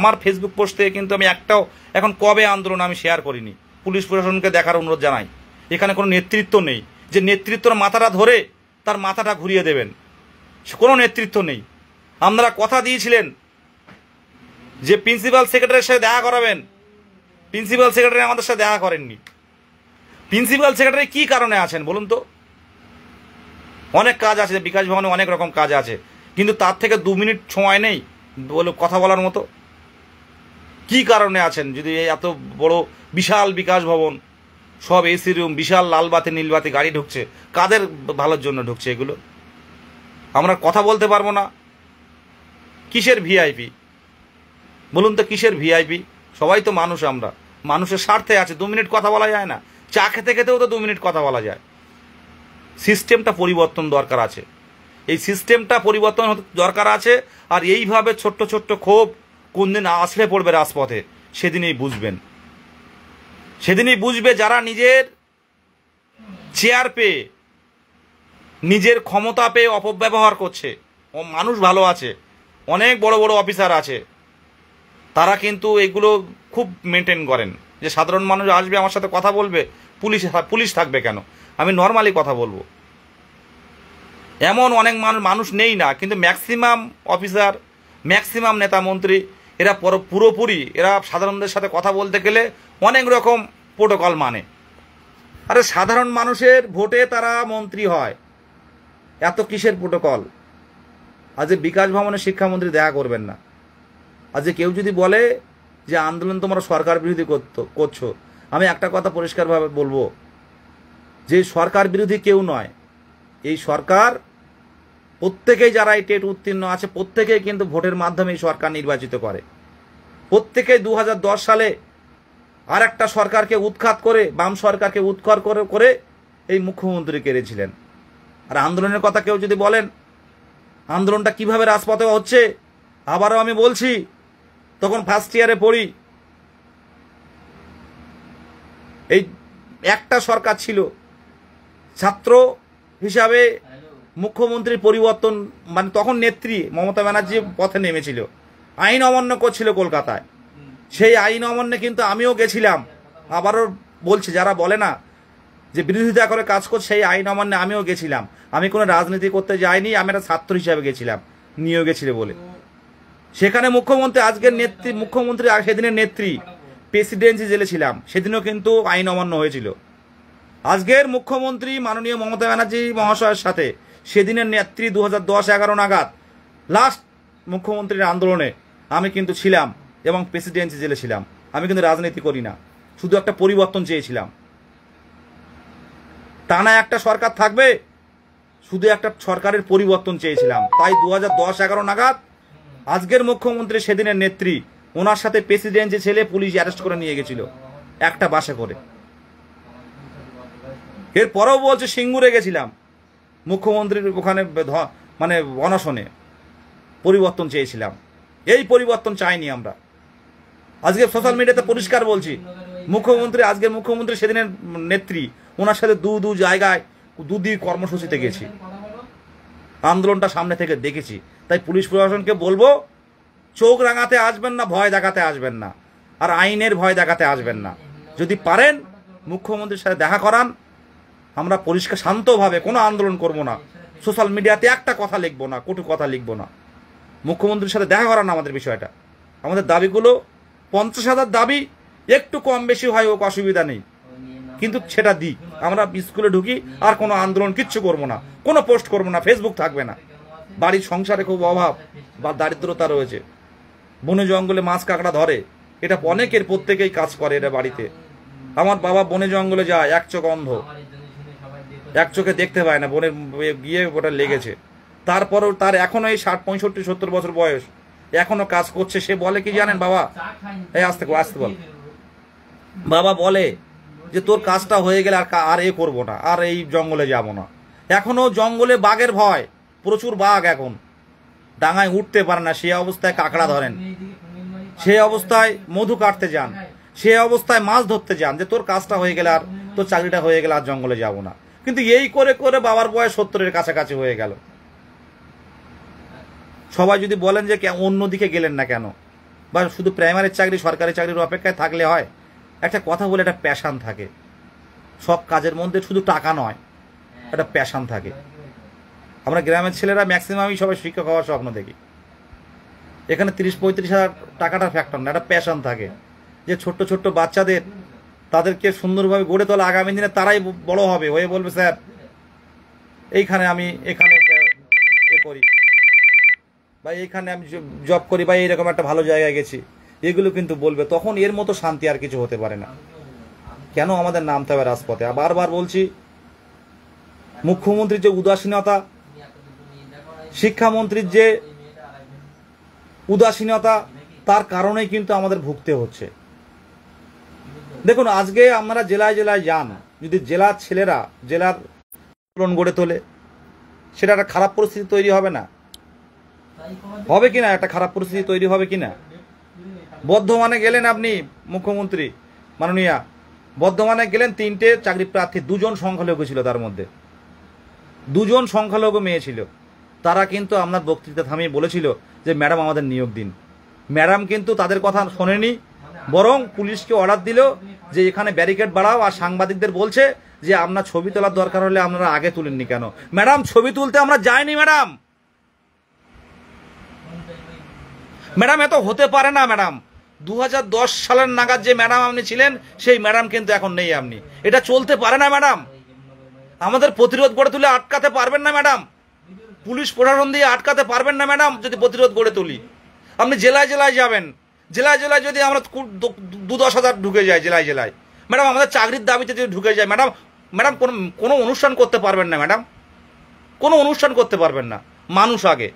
আমার ফেসবুক পোস্ট থেকে কিন্তু আমি একটাও এখন কবে আন্দোলন আমি শেয়ার করিনি। পুলিশ প্রশাসনকে দেখার অনুরোধ জানাই। এখানে কোনো নেতৃত্ব নেই যে নেতৃত্বর মাথাটা ধরে তার মাথাটা ঘুরিয়ে দেবেন, কোনো নেতৃত্ব নেই। আপনারা কথা দিয়েছিলেন যে প্রিন্সিপাল সেক্রেটারির সাথে দেখা করাবেন, প্রিন্সিপাল সেক্রেটারি আমাদের সাথে দেখা করেননি। প্রিন্সিপাল সেক্রেটারি কি কারণে আছেন বলুন তো? অনেক কাজ আছে, বিকাশ ভবনে অনেক রকম কাজ আছে, কিন্তু তার থেকে 2 মিনিট সময় নেই বলে কথা বলার মতো। কি কারণে আছেন? যদি এত বড় বিশাল বিকাশ ভবন, সব এসি রুম, বিশাল লাল বাতি নীল বাতি গাড়ি ঢুকছে, কাদের ভালোর জন্য ঢুকছে এগুলো? আমরা কথা বলতে পারবো না? কিসের ভিআইপি বলুন তো, কিসের ভিআইপি? সবাই তো মানুষ, আমরা মানুষের স্বার্থে আছে। 2 মিনিট কথা বলা যায় না? চা খেতে খেতেও তো 2 মিনিট কথা বলা যায়। সিস্টেমটা পরিবর্তন দরকার আছে, এই সিস্টেমটা পরিবর্তন দরকার আছে। আর এইভাবে ছোট্ট ছোট্ট ক্ষোভ কোন দিন আসলে পড়বে রাজপথে, সেদিনেই বুঝবেন। সেদিনই বুঝবে যারা নিজের চেয়ার পেয়ে, নিজের ক্ষমতা পেয়ে অপব্যবহার করছে। ও মানুষ ভালো আছে, অনেক বড় বড় অফিসার আছে, তারা কিন্তু এগুলো খুব মেনটেন করেন। যে সাধারণ মানুষ আসবে আমার সাথে কথা বলবে, পুলিশ থাকবে কেন? আমি নর্মালি কথা বলবো। এমন অনেক মানুষ নেই না, কিন্তু ম্যাক্সিমাম অফিসার, ম্যাক্সিমাম নেতা মন্ত্রী, এরা পুরোপুরি এরা সাধারণদের সাথে কথা বলতে গেলে অনেক রকম প্রোটোকল মানে। আরে সাধারণ মানুষের ভোটে তারা মন্ত্রী হয়, এত কিসের প্রোটোকল? আজ বিকাশ ভবনে শিক্ষামন্ত্রী দেখা করবেন না। আজ কেউ যদি বলে যে আন্দোলন তোমরা সরকার বিরোধী করছো, আমি একটা কথা পরিষ্কারভাবে বলবো, যে সরকার বিরোধী কেউ নয়। এই সরকার প্রত্যেকেই, যারা এই টেট উত্তীর্ণ আছে, প্রত্যেকেই কিন্তু ভোটের মাধ্যমে এই সরকার নির্বাচিত করে। প্রত্যেকেই 2010 সালে আর একটা সরকারকে উৎখাত করে, বাম সরকারকে উৎখাত করে এই মুখ্যমন্ত্রী কেড়েছিলেন। আর আন্দোলনের কথা কেউ যদি বলেন, আন্দোলনটা কিভাবে রাজপথে হচ্ছে, আবারও আমি বলছি, তখন ফার্স্ট ইয়ারে পড়ি, এই একটা সরকার ছিল, ছাত্র হিসাবে মুখ্যমন্ত্রীর পরিবর্তন, মানে তখন নেত্রী মমতা ব্যানার্জি পথে নেমেছিল, আইন অমান্য করছিল কলকাতায়। সেই আইন অমান্যে কিন্তু আমিও গেছিলাম। আবারও বলছি, যারা বলে না যে বিরোধিতা করে কাজ করছে, সেই আইন অমান্যে আমিও গেছিলাম। আমি কোনো রাজনীতি করতে যাইনি, আমি একটা ছাত্র হিসাবে গেছিলাম, নিয়েও গেছিল বলে। সেখানে মুখ্যমন্ত্রী, আজকের নেত্রী, মুখ্যমন্ত্রী সেদিনের নেত্রী, প্রেসিডেন্সি জেলে ছিলাম, সেদিনও কিন্তু আইন অমান্য হয়েছিল। আজকের মুখ্যমন্ত্রী মাননীয় মমতা ব্যানার্জি মহাশয়ের সাথে সেদিনের নেত্রী 2010-11 নাগাদ লাস্ট মুখ্যমন্ত্রীর আন্দোলনে আমি কিন্তু ছিলাম এবং প্রেসিডেন্সি জেলে ছিলাম। আমি কিন্তু রাজনীতি করি না, শুধু একটা পরিবর্তন চেয়েছিলাম। টানা একটা সরকার থাকবে, শুধু একটা সরকারের পরিবর্তন চেয়েছিলাম। তাই 2010-11 নাগাদ আজকের মুখ্যমন্ত্রী সেদিনের নেত্রী, ওনার সাথে প্রেসিডেন্সি ছেলে পুলিশ অ্যারেস্ট করে নিয়ে গেছিল একটা বাসে করে। এরপরেও বলছে সিঙ্গুরে গেছিলাম, মুখ্যমন্ত্রীর ওখানে মানে অনশনে পরিবর্তন চেয়েছিলাম। এই পরিবর্তন চাইনি আমরা। আজকে সোশ্যাল মিডিয়াতে পরিষ্কার বলছি, মুখ্যমন্ত্রী, আজকের মুখ্যমন্ত্রী সেদিনের নেত্রী, ওনার সাথে দু জায়গায় দুদিন কর্মসূচিতে গেছি, আন্দোলনটা সামনে থেকে দেখেছি। তাই পুলিশ প্রশাসনকে বলবো, চোখ রাঙাতে আসবেন না, ভয় দেখাতে আসবেন না, আর আইনের ভয় দেখাতে আসবেন না। যদি পারেন মুখ্যমন্ত্রীর সাথে দেখা করান, আমরা পরিষ্কার শান্তভাবে কোনো আন্দোলন করব না, সোশ্যাল মিডিয়াতে একটা কথা লিখবো না, কটু কথা লিখবো না। মুখ্যমন্ত্রীর সাথে দেখা করান আমাদের বিষয়টা। আমাদের দাবিগুলো 50,000 দাবি, একটু কম বেশি হয়, ও অসুবিধা নেই, কিন্তু সেটা দিই। আমরা স্কুলে ঢুকি, আর কোনো আন্দোলন কিচ্ছু করবো না, কোনো পোস্ট করবো না, ফেসবুক থাকবে না। বাড়ির সংসারে খুব অভাব বা দারিদ্রতা রয়েছে, বনে জঙ্গলে মাছ কাঁকড়া ধরে, এটা অনেকের, প্রত্যেকেই কাজ করে এটা বাড়িতে। আমার বাবা বনে জঙ্গলে যায়, এক চোখ অন্ধ, এক চোখে দেখতে পায় না, বনের গিয়ে ওটা লেগেছে। তারপরেও তার এখনো এই 60, 65, 70 বছর বয়স, এখনো কাজ করছে। সে বলে কি জানেন বাবা, এই আসতে বল, বাবা বলে যে তোর কাজটা হয়ে গেলে আর এ করবো না, আর এই জঙ্গলে যাব না। এখনো জঙ্গলে বাঘের ভয়, প্রচুর বাঘ, এখন ডাঙায় উঠতে পারে না, সে অবস্থায় কাঁকড়া ধরেন, সে অবস্থায় মধু কাটতে যান, সে অবস্থায় মাছ ধরতে যান, যে তোর কাজটা হয়ে গেলে, আর তোর চাকরিটা হয়ে গেলে আর জঙ্গলে যাব না। কিন্তু এই করে করে বাবার বয়স 70-এর কাছাকাছি হয়ে গেল। সবাই যদি বলেন যে অন্যদিকে গেলেন না কেন, বা শুধু প্রাইমারির চাকরি, সরকারি চাকরির অপেক্ষায় থাকলে হয়? একটা কথা বলে, একটা প্যাশান থাকে সব কাজের মধ্যে, শুধু টাকা নয়, একটা প্যাশান থাকে। আমরা গ্রামের ছেলেরা ম্যাক্সিমামই সবাই শিক্ষক হওয়ার স্বপ্ন দেখি। এখানে 30-35 হাজার টাকাটা ফ্যাক্টর না, একটা প্যাশান থাকে, যে ছোট্ট ছোট্ট বাচ্চাদের, তাদেরকে সুন্দরভাবে গড়ে তোলা, আগামী দিনে তারাই বড় হবে, হয়ে বলবে স্যার এইখানে আমি এখানে এ করি, বা এইখানে আমি জব করি, বা এইরকম একটা ভালো জায়গায় গেছি, এগুলো কিন্তু বলবে। তখন এর মতো শান্তি আর কিছু হতে পারে না। কেন আমাদের নামতে হবে রাজপথে? বারবার বলছি, মুখ্যমন্ত্রীর যে উদাসীনতা, শিক্ষামন্ত্রীর যে উদাসীনতা, তার কারণেই কিন্তু আমাদের ভুগতে হচ্ছে। দেখুন, আজকে আমরা জেলায় জেলায় যান, যদি জেলার ছেলেরা জেলার আন্দোলন গড়ে তোলে, সেটা একটা খারাপ পরিস্থিতি তৈরি হবে না? হবে কিনা? একটা খারাপ পরিস্থিতি তৈরি হবে কিনা? বর্ধমানে গেলেন আপনি, মুখ্যমন্ত্রী মাননীয়া, বর্ধমানে গেলেন, 3টে চাকরি প্রার্থী, 2জন সংখ্যালঘু ছিল, তার মধ্যে 2জন সংখ্যালঘু মেয়ে ছিল। তারা কিন্তু আপনার বক্তৃতা থামিয়ে বলেছিল যে ম্যাডাম আমাদের নিয়োগ দিন। ম্যাডাম কিন্তু তাদের কথা শোনেনি, বরং পুলিশকে অর্ডার দিল যে এখানে ব্যারিকেড বাড়াও, আর সাংবাদিকদের বলছে যে আপনার ছবি তোলার দরকার হলে আপনারা আগে তুলেননি কেন? ম্যাডাম, ছবি তুলতে আমরা যাইনি ম্যাডাম। ম্যাডাম, এত হতে পারে না ম্যাডাম। 2010 সালের নাগাদ যে ম্যাডাম আপনি ছিলেন, সেই ম্যাডাম কিন্তু এখন নেই আপনি। এটা চলতে পারে না ম্যাডাম। আমাদের প্রতিরোধ গড়ে তুলে আটকাতে পারবেন না ম্যাডাম, পুলিশ প্রশাসন দিয়ে আটকাতে পারবেন না ম্যাডাম। যদি প্রতিরোধ গড়ে তুলি, আপনি জেলায় জেলায় যাবেন, জেলায় জেলায় যদি আমরা 2-10 হাজার ঢুকে যাই জেলায় জেলায়, ম্যাডাম আমাদের চাকরির দাবিতে যদি ঢুকে যায় ম্যাডাম, ম্যাডাম কোনো অনুষ্ঠান করতে পারবেন না ম্যাডাম, কোনো অনুষ্ঠান করতে পারবেন না। মানুষ আগে,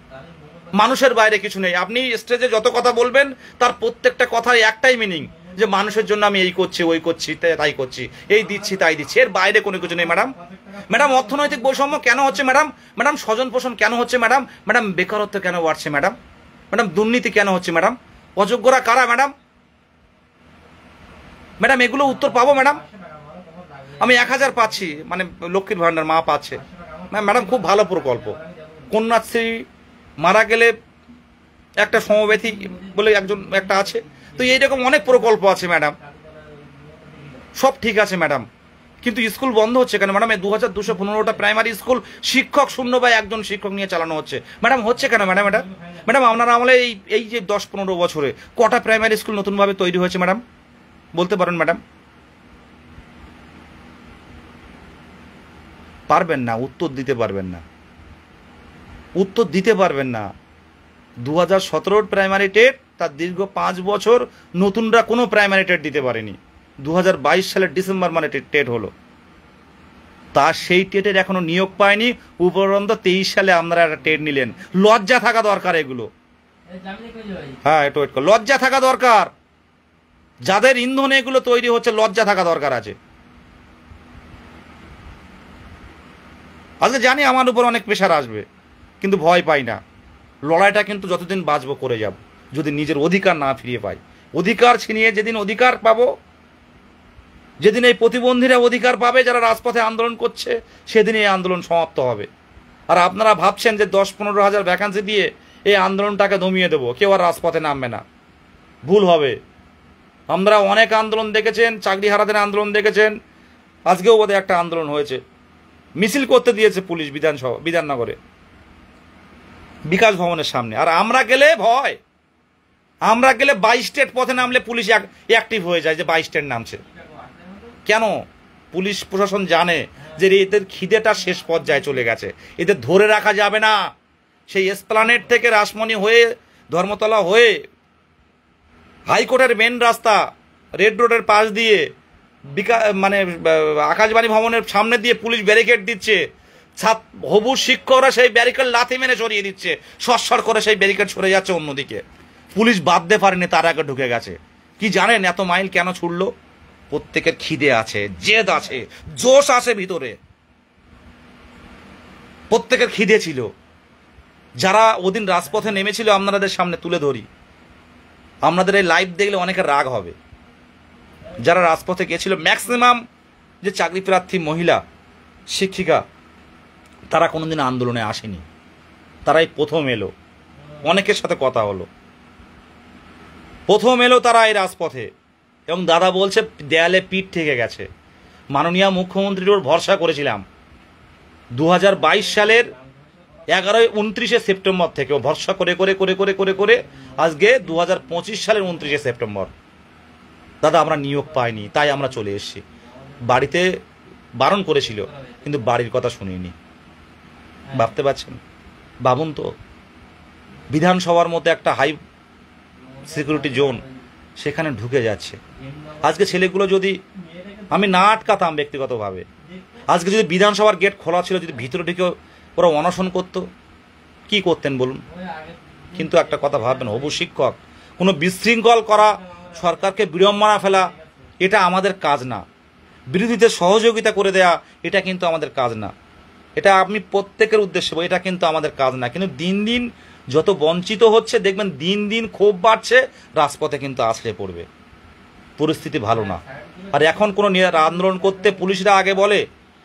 মানুষের বাইরে কিছু নেই। আপনি স্টেজে যত কথা বলবেন, তার প্রত্যেকটা কথায় একটাই মিনিং, যে মানুষের জন্য আমি এই করছি, ওই করছি, তাই করছি, এই দিচ্ছি, তাই দিচ্ছি, এর বাইরে কোনো কিছু নেই ম্যাডাম। ম্যাডাম, অর্থনৈতিক বৈষম্য কেন হচ্ছে ম্যাডাম? ম্যাডাম, স্বজন পোষণ কেন হচ্ছে ম্যাডাম? ম্যাডাম, বেকারত্ব কেন বাড়ছে ম্যাডাম? ম্যাডাম, দুর্নীতি কেন হচ্ছে ম্যাডাম? অযোগ্যরা কারা ম্যাডাম? ম্যাডাম, এগুলো উত্তর পাবো ম্যাডাম? আমি 1000 পাচ্ছি, মানে লক্ষ্মীর ভান্ডার মা পাচ্ছে ম্যাডাম, খুব ভালো প্রকল্প। কন্যাশ্রী, মারা গেলে একটা সমব্যথী বলে একটা আছে, তো এইরকম অনেক প্রকল্প আছে ম্যাডাম, সব ঠিক আছে ম্যাডাম। কিন্তু স্কুল বন্ধ হচ্ছে কেন ম্যাডাম? এই 2215টা প্রাইমারি স্কুল শিক্ষক শূন্য বা একজন শিক্ষক নিয়ে চালানো হচ্ছে ম্যাডাম, হচ্ছে কেন ম্যাডাম এটা? ম্যাডাম, আপনার আমলে এই যে 10-15 বছরে কটা প্রাইমারি স্কুল নতুনভাবে তৈরি হয়েছে ম্যাডাম? বলতে পারেন ম্যাডাম? পারবেন না, উত্তর দিতে পারবেন না, উত্তর দিতে পারবেন না। 2017 প্রাইমারি টেট, তার দীর্ঘ 5 বছর নতুনরা কোনো প্রাইমারি টেট দিতে পারেনি। 2022 সালের ডিসেম্বর মানে টেট হলো, তা সেই টেটের এখনো নিয়োগ পায়নি। উপরন্ত 23 সালে আপনারা একটা টেট নিলেন। লজ্জা থাকা দরকার এগুলো। হ্যাঁ, একটু ওয়েট কর, লজ্জা থাকা দরকার। যাদের ইন্ধনে এগুলো তৈরি হচ্ছে, লজ্জা থাকা দরকার আছে। আজকে জানি আমার উপর অনেক প্রেশার আসবে, কিন্তু ভয় পাই না। লড়াইটা কিন্তু যতদিন বাঁচবো করে যাব, যদি নিজের অধিকার না ফিরিয়ে পাই। অধিকার ছিনিয়ে যেদিন অধিকার পাবো, যেদিন এই প্রতিবন্ধীরা অধিকার পাবে যারা রাজপথে আন্দোলন করছে, সেদিন এই আন্দোলন সমাপ্ত হবে। আর আপনারা ভাবছেন যে 10-15 হাজার ভ্যাকান্সি দিয়ে এই আন্দোলনটাকে দমিয়ে দেবো, কেউ আর রাজপথে নামবে না, ভুল হবে। আমরা অনেক আন্দোলন দেখেছেন, চাকরি হারাদের আন্দোলন দেখেছেন, আজকেও বোধহয় একটা আন্দোলন হয়েছে, মিছিল করতে দিয়েছে পুলিশ বিধাননগরে বিকাশ ভবনের সামনে। আর আমরা গেলে ভয়, আমরা গেলে 22 স্টেট পথে নামলে পুলিশ অ্যাক্টিভ হয়ে যায় যে 22 স্টেট নামছে। কেন? পুলিশ প্রশাসন জানে যে এদের খিদেটা শেষ পর্যায়ে চলে গেছে, এদের ধরে রাখা যাবে না। সেই এসপ্লানেড থেকে রাসমণি হয়ে ধর্মতলা হয়ে হাইকোর্টের মেন রাস্তা রেড রোডের পাশ দিয়ে আকাশবাণী ভবনের সামনে দিয়ে পুলিশ ব্যারিকেড দিচ্ছে, হবু শিক্ষকরা সেই ব্যারিকেড লাথি মেরে সরিয়ে দিচ্ছে, সরসর করে সেই ব্যারিকেড সরে যাচ্ছে অন্যদিকে। পুলিশ বাঁধতে পারেনি, তার আগে ঢুকে গেছে। কি জানেন এত মাইল কেন ছুটলো? প্রত্যেকের খিদে আছে, জেদ আছে, জোশ আছে ভিতরে, প্রত্যেকের খিদে ছিল। যারা ওদিন রাজপথে নেমেছিল আপনাদের সামনে তুলে ধরি, আপনাদের এই লাইভ দেখলে অনেকের রাগ হবে। যারা রাজপথে গেছিল ম্যাক্সিমাম যে চাকরি প্রার্থী মহিলা শিক্ষিকা, তারা কোনোদিন আন্দোলনে আসেনি, তারাই প্রথম এলো। অনেকের সাথে কথা হলো, প্রথম এলো তারা এই রাজপথে। এবং দাদা বলছে দেয়ালে পিঠ থেকে গেছে। মাননীয় মুখ্যমন্ত্রীর ওর ভরসা করেছিলাম 2022 সালের 29 সেপ্টেম্বর থেকে, ও ভরসা করে করে করে করে করে করে আজকে 2025 সালের 29 সেপ্টেম্বর। দাদা আমরা নিয়োগ পাইনি, তাই আমরা চলে এসেছি। বাড়িতে বারণ করেছিল, কিন্তু বাড়ির কথা শুনিনি। ভাবতে পারছেন? ভাবুন তো, বিধানসভার মধ্যে একটা হাই সিকিউরিটি জোন, সেখানে ঢুকে যাচ্ছে। আজকে ছেলেগুলো যদি আমি না আটকাতাম ব্যক্তিগতভাবে, আজকে যদি বিধানসভার গেট খোলা ছিল, যদি ভিতরে ঢুকে ওরা অনশন করতো, কি করতেন বলুন? কিন্তু একটা কথা ভাববেন, হবু শিক্ষক কোনো বিশৃঙ্খল করা, সরকারকে বিড়ম্বনা ফেলা, এটা আমাদের কাজ না। বিরোধীদের সহযোগিতা করে দেয়া, এটা কিন্তু আমাদের কাজ না। এটা আমি প্রত্যেকের উদ্দেশ্যে, এটা কিন্তু আমাদের কাজ না। কিন্তু দিন দিন যত বঞ্চিত হচ্ছে দেখবেন, দিন দিন ক্ষোভ বাড়ছে, রাজপথে কিন্তু আছড়ে পড়বে। পরিস্থিতি ভালো না। আর এখন কোনো আন্দোলন করতে পুলিশরা আগে বলে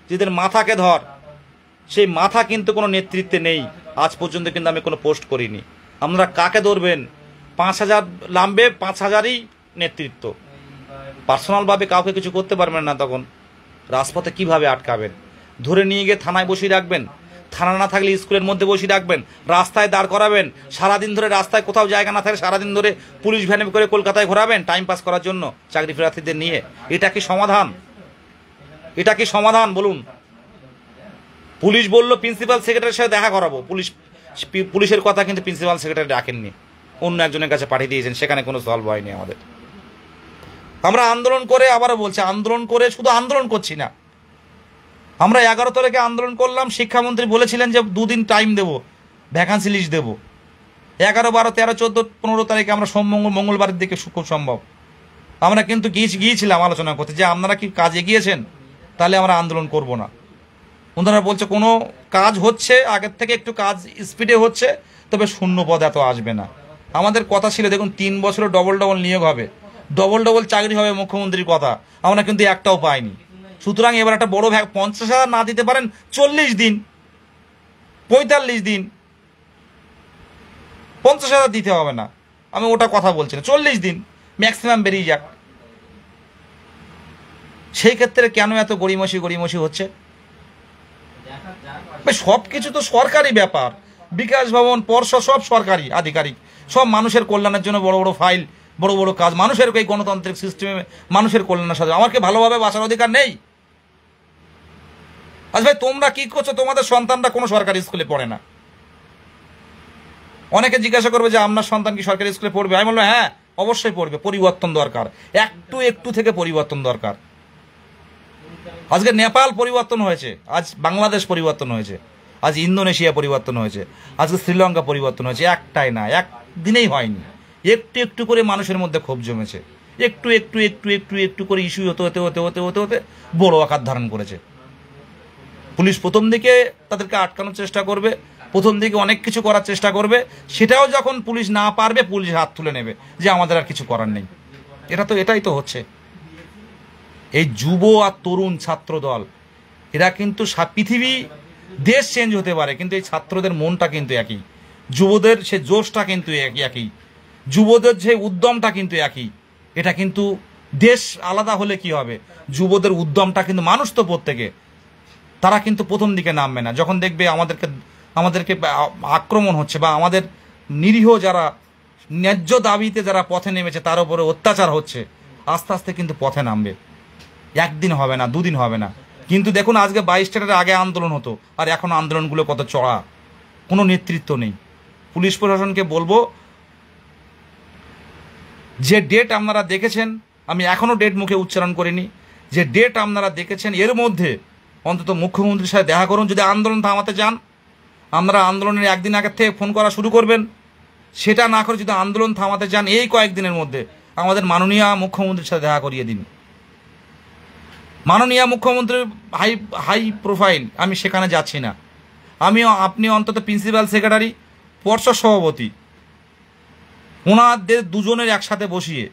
যেদের মাথাকে ধর, সেই মাথা কিন্তু কোনো নেতৃত্বে নেই। আজ পর্যন্ত কিন্তু আমি কোনো পোস্ট করিনি। আপনারা কাকে ধরবেন? 5000 নামবে, 5000ই নেতৃত্ব। পার্সোনালভাবে কাউকে কিছু করতে পারবেন না। তখন রাজপথে কিভাবে আটকাবেন? ধরে নিয়ে গিয়ে থানায় বসিয়ে রাখবেন, থানা না থাকলে স্কুলের মধ্যে বসিয়ে রাখবেন, রাস্তায় দাঁড় করাবেন, সারাদিন ধরে রাস্তায় কোথাও জায়গা না থাকলে সারাদিন ধরে পুলিশ ভ্যানে করে কলকাতায় ঘোরাবেন টাইম পাস করার জন্য চাকরি প্রার্থীদের নিয়ে। এটা কি সমাধান? এটা কি সমাধান বলুন? পুলিশ বললো প্রিন্সিপাল সেক্রেটারির সাথে দেখা করাবো, পুলিশের কথা কিন্তু প্রিন্সিপাল সেক্রেটারি ডাকেননি, অন্য একজনের কাছে পাঠিয়ে দিয়েছেন, সেখানে কোনো সলভ হয়নি আমাদের। আমরা আন্দোলন করে, আবারও বলছি, আন্দোলন করে শুধু আন্দোলন করছি না, আমরা 11 তারিখে আন্দোলন করলাম। শিক্ষামন্ত্রী বলেছিলেন যে 2 দিন টাইম দেবো, ভ্যাকান্সি লিস্ট দেবো। 11, 12, 13, 14, 15 তারিখে আমরা মঙ্গলবারের দিকে খুব সম্ভব আমরা কিন্তু গিয়েছিলাম আলোচনা করতে, যে আপনারা কি কাজ এগিয়েছেন, তাহলে আমরা আন্দোলন করব না। ওনারা বলছে কোনো কাজ হচ্ছে, আগের থেকে একটু কাজ স্পিডে হচ্ছে, তবে শূন্য পদ এত আসবে না। আমাদের কথা ছিল দেখুন 3 বছরে ডবল নিয়োগ হবে, ডবল চাকরি হবে, মুখ্যমন্ত্রীর কথা। আমরা কিন্তু একটাও পাইনি। সুতরাং এবার একটা বড় 50,000 না দিতে পারেন, 40 দিন, 45 দিন, 50,000 দিতে হবে না, আমি ওটা কথা বলছি না, 40 দিন ম্যাক্সিমাম বেরিয়ে যাক। সেই ক্ষেত্রে কেন এত গড়িমসি হচ্ছে? সব কিছু তো সরকারি ব্যাপার, বিকাশ ভবন, পর্ষদ সব সরকারি আধিকারিক, সব মানুষের কল্যাণের জন্য বড় বড় ফাইল, বড় বড় কাজ, মানুষের এই গণতান্ত্রিক সিস্টেমে মানুষের কল্যাণের সাথে আমাকে ভালোভাবে বাঁচার অধিকার নেই? আচ্ছা ভাই, তোমরা কি করছো? তোমাদের সন্তানরা কোনো সরকারি স্কুলে পড়ে না। অনেকে জিজ্ঞাসা করবে যে আপনার সন্তান কি সরকারি স্কুলে পড়বে? আমি বলবো হ্যাঁ, অবশ্যই পড়বে। পরিবর্তন দরকার, একটু থেকে পরিবর্তন দরকার। আজকে নেপাল পরিবর্তন হয়েছে, আজ বাংলাদেশ পরিবর্তন হয়েছে, আজ ইন্দোনেশিয়া পরিবর্তন হয়েছে, আজকে শ্রীলঙ্কা পরিবর্তন হয়েছে। একটাই না, একদিনেই হয়নি। একটু করে মানুষের মধ্যে ক্ষোভ জমেছে, একটু করে ইস্যু হতে বড় আকার ধারণ করেছে। পুলিশ প্রথম দিকে তাদেরকে আটকানোর চেষ্টা করবে, প্রথম দিকে অনেক কিছু করার চেষ্টা করবে, সেটাও যখন পুলিশ না পারবে পুলিশ হাত তুলে নেবে যে আমাদের আর কিছু করার নেই। এটাই তো হচ্ছে। এই যুব আর তরুণ ছাত্র দল এরা কিন্তু পৃথিবী দেশ চেঞ্জ হতে পারে, কিন্তু এই ছাত্রদের মনটা কিন্তু একই, যুবদের সে জোশটা কিন্তু একই, যুবদের যে উদ্যমটা কিন্তু একই। এটা কিন্তু দেশ আলাদা হলে কি হবে, যুবদের উদ্যমটা কিন্তু, মানুষ তো প্রত্যেকে, তারা কিন্তু প্রথম দিকে নামবে না। যখন দেখবে আমাদেরকে আক্রমণ হচ্ছে বা আমাদের নিরীহ যারা ন্যায্য দাবিতে যারা পথে নেমেছে তার উপরে অত্যাচার হচ্ছে, আস্তে আস্তে কিন্তু পথে নামবে। একদিন হবে না, দুদিন হবে না। কিন্তু দেখুন আজকে 22 স্টেটের আগে আন্দোলন হতো, আর এখন আন্দোলনগুলো কত চড়া, কোনো নেতৃত্ব নেই। পুলিশ প্রশাসনকে বলবো, যে ডেট আপনারা দেখেছেন, আমি এখনও ডেট মুখে উচ্চারণ করিনি, যে ডেট আপনারা দেখেছেন এর মধ্যে অন্তত মুখ্যমন্ত্রীর সাথে দেখা করুন। যদি আন্দোলন থামাতে চান আপনারা আন্দোলনের একদিন আগের থেকে ফোন করা শুরু করবেন। সেটা না করে যদি আন্দোলন থামাতে চান এই কয়েকদিনের মধ্যে আমাদের মাননীয় মুখ্যমন্ত্রীর সাথে দেখা করিয়ে দিন। মাননীয় মুখ্যমন্ত্রীর হাই প্রোফাইল, আমি সেখানে যাচ্ছি না। আপনি অন্তত প্রিন্সিপাল সেক্রেটারি, পর্ষদ সভাপতি, ওনাদের দুজনের একসাথে বসিয়ে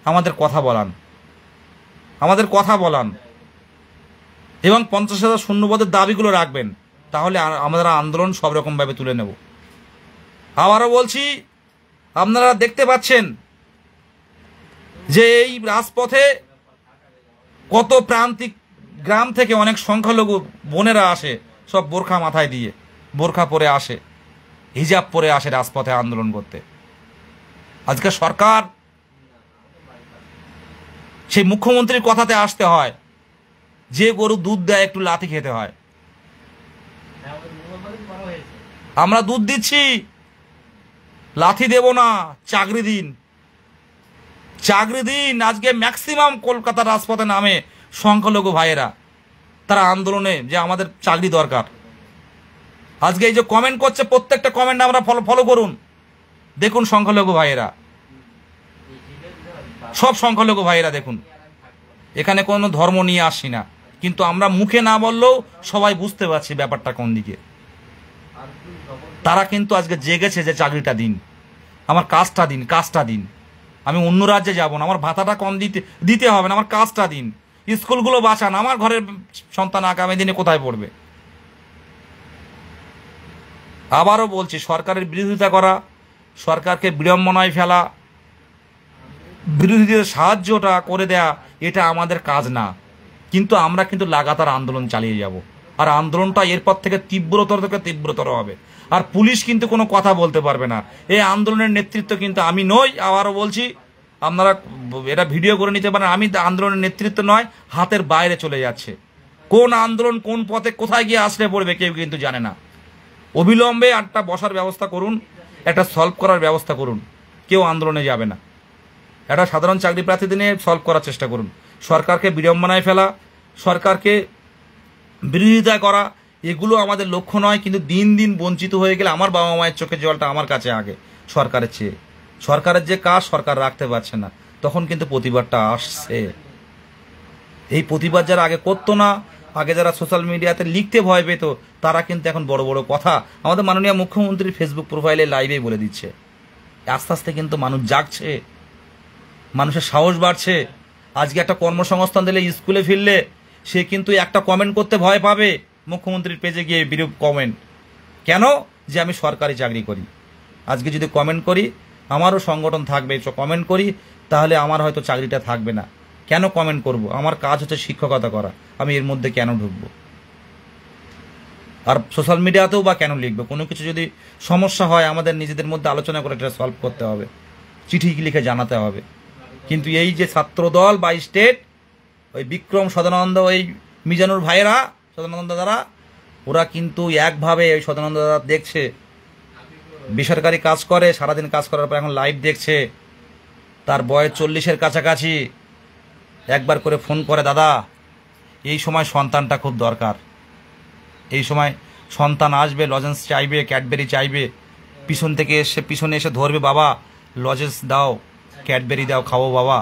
আমাদের কথা বলান এবং 50,000 শূন্যপদের দাবিগুলো রাখবেন, তাহলে আমরা আন্দোলন সব রকমভাবে তুলে নেব। আবারও বলছি, আপনারা দেখতে পাচ্ছেন যে এই রাজপথে কত প্রান্তিক গ্রাম থেকে অনেক সংখ্যালঘু বোনেরা আসে, সব বোরখা মাথায় দিয়ে, বোরখা পরে আসে, হিজাব পরে আসে রাজপথে আন্দোলন করতে। আজকে সরকার সেই মুখ্যমন্ত্রীর কথাতে আসতে হয়, যে গরু দুধ দেয় একটু লাথি খেতে হয়। আমরা দুধ দিচ্ছি, লাথি দেব না, চাকরি দিন। আজকে ম্যাক্সিমাম কলকাতার রাজপথে নামে সংখ্যালঘু ভাইয়েরা, তারা আন্দোলনে যে আমাদের চাকরি দরকার। আজকে এই যে কমেন্ট করছে, প্রত্যেকটা কমেন্ট আমরা ফলো করুন, দেখুন সংখ্যালঘু ভাইয়েরা, সব সংখ্যালঘু ভাইয়েরা দেখুন। এখানে কোনো ধর্ম নিয়ে আসি না, কিন্তু আমরা মুখে না বললেও সবাই বুঝতে পারছি ব্যাপারটা কোন দিকে। তারা কিন্তু আজকে জেগেছে যে চাকরিটা দিন, আমার কাজটা দিন। আমি অন্য রাজ্যে যাব না, আমার ভাতাটা কম দিতে হবে না, আমার কাজটা দিন। স্কুলগুলো বাঁচান, আমার ঘরের সন্তান আগামী দিনে কোথায় পড়বে। আবারও বলছি, সরকারের বিরোধিতা করা, সরকারকে বিড়ম্বনায় ফেলা, বিরোধীদের সাহায্যটা করে দেয়া, এটা আমাদের কাজ না। কিন্তু আমরা কিন্তু লাগাতার আন্দোলন চালিয়ে যাব, আর আন্দোলনটা এরপর থেকে তীব্রতর হবে। আর পুলিশ কিন্তু কোনো কথা বলতে পারবে না। এই আন্দোলনের নেতৃত্ব কিন্তু আমি নই। আবারও বলছি, আপনারা এটা ভিডিও করে নিতে পারেন, আমি আন্দোলনের নেতৃত্ব নয়, হাতের বাইরে চলে যাচ্ছে। কোন আন্দোলন কোন পথে কোথায় গিয়ে আসলে পড়বে কেউ কিন্তু জানে না। অবিলম্বে একটা বসার ব্যবস্থা করুন, একটা সলভ করার ব্যবস্থা করুন। কেউ আন্দোলনে যাবে না, একটা সাধারণ চাকরি প্রার্থীদের নিয়ে সলভ করার চেষ্টা করুন। সরকারকে বিড়ম্বনায় ফেলা, সরকারকে বিরোধিতা করা, এগুলো আমাদের লক্ষ্য নয়। কিন্তু দিন দিন বঞ্চিত হয়ে গেলে আমার বাবা মায়ের চোখের জলটা আমার কাছে আগে সরকারের চেয়ে। সরকারের যে কাজ সরকার রাখতে পারছে না, তখন কিন্তু প্রতিবাদটা আসছে। এই প্রতিবাদ যারা আগে করতো না, আগে যারা সোশ্যাল মিডিয়াতে লিখতে ভয় পেত, তারা কিন্তু এখন বড় বড় কথা আমাদের মাননীয় মুখ্যমন্ত্রীর ফেসবুক প্রোফাইলে লাইভেই বলে দিচ্ছে। আস্তে আস্তে কিন্তু মানুষ জাগছে, মানুষের সাহস বাড়ছে। আজকে একটা কর্মসংস্থান দিলে, স্কুলে ফিরলে সে কিন্তু একটা কমেন্ট করতে ভয় পাবে মুখ্যমন্ত্রীর পেজে গিয়ে, বিরূপ কমেন্ট। কেন? যে আমি সরকারি চাকরি করি। আজকে যদি কমেন্ট করি, আমারও সংগঠন থাকবে, কমেন্ট করি, তাহলে আমার হয়তো চাকরিটা থাকবে না। কেন কমেন্ট করব? আমার কাজ হচ্ছে শিক্ষকতা করা, আমি এর মধ্যে কেন ঢুকবো? আর সোশ্যাল মিডিয়াতেও বা কেন লিখবো? কোনো কিছু যদি সমস্যা হয়, আমাদের নিজেদের মধ্যে আলোচনা করে এটা সলভ করতে হবে, চিঠি লিখে জানাতে হবে। কিন্তু এই যে ছাত্রদল 22 স্টেট, ওই বিক্রম সদানন্দ, ওই মিজানুর ভাইয়েরা, সদানন্দ দ্বারা, ওরা কিন্তু একভাবে ওই সদানন্দ দ্বারা দেখছে, বেসরকারি কাজ করে, সারাদিন কাজ করার পর এখন লাইভ দেখছে। তার বয়স 40-এর কাছাকাছি। একবার করে ফোন করে, দাদা এই সময় সন্তানটা খুব দরকার, এই সময় সন্তান আসবে, লজেন্স চাইবে, ক্যাডবেরি চাইবে, পিছনে এসে ধরবে, বাবা লজেন্স দাও, ক্যাডবেরি দাও, খাবো বাবা।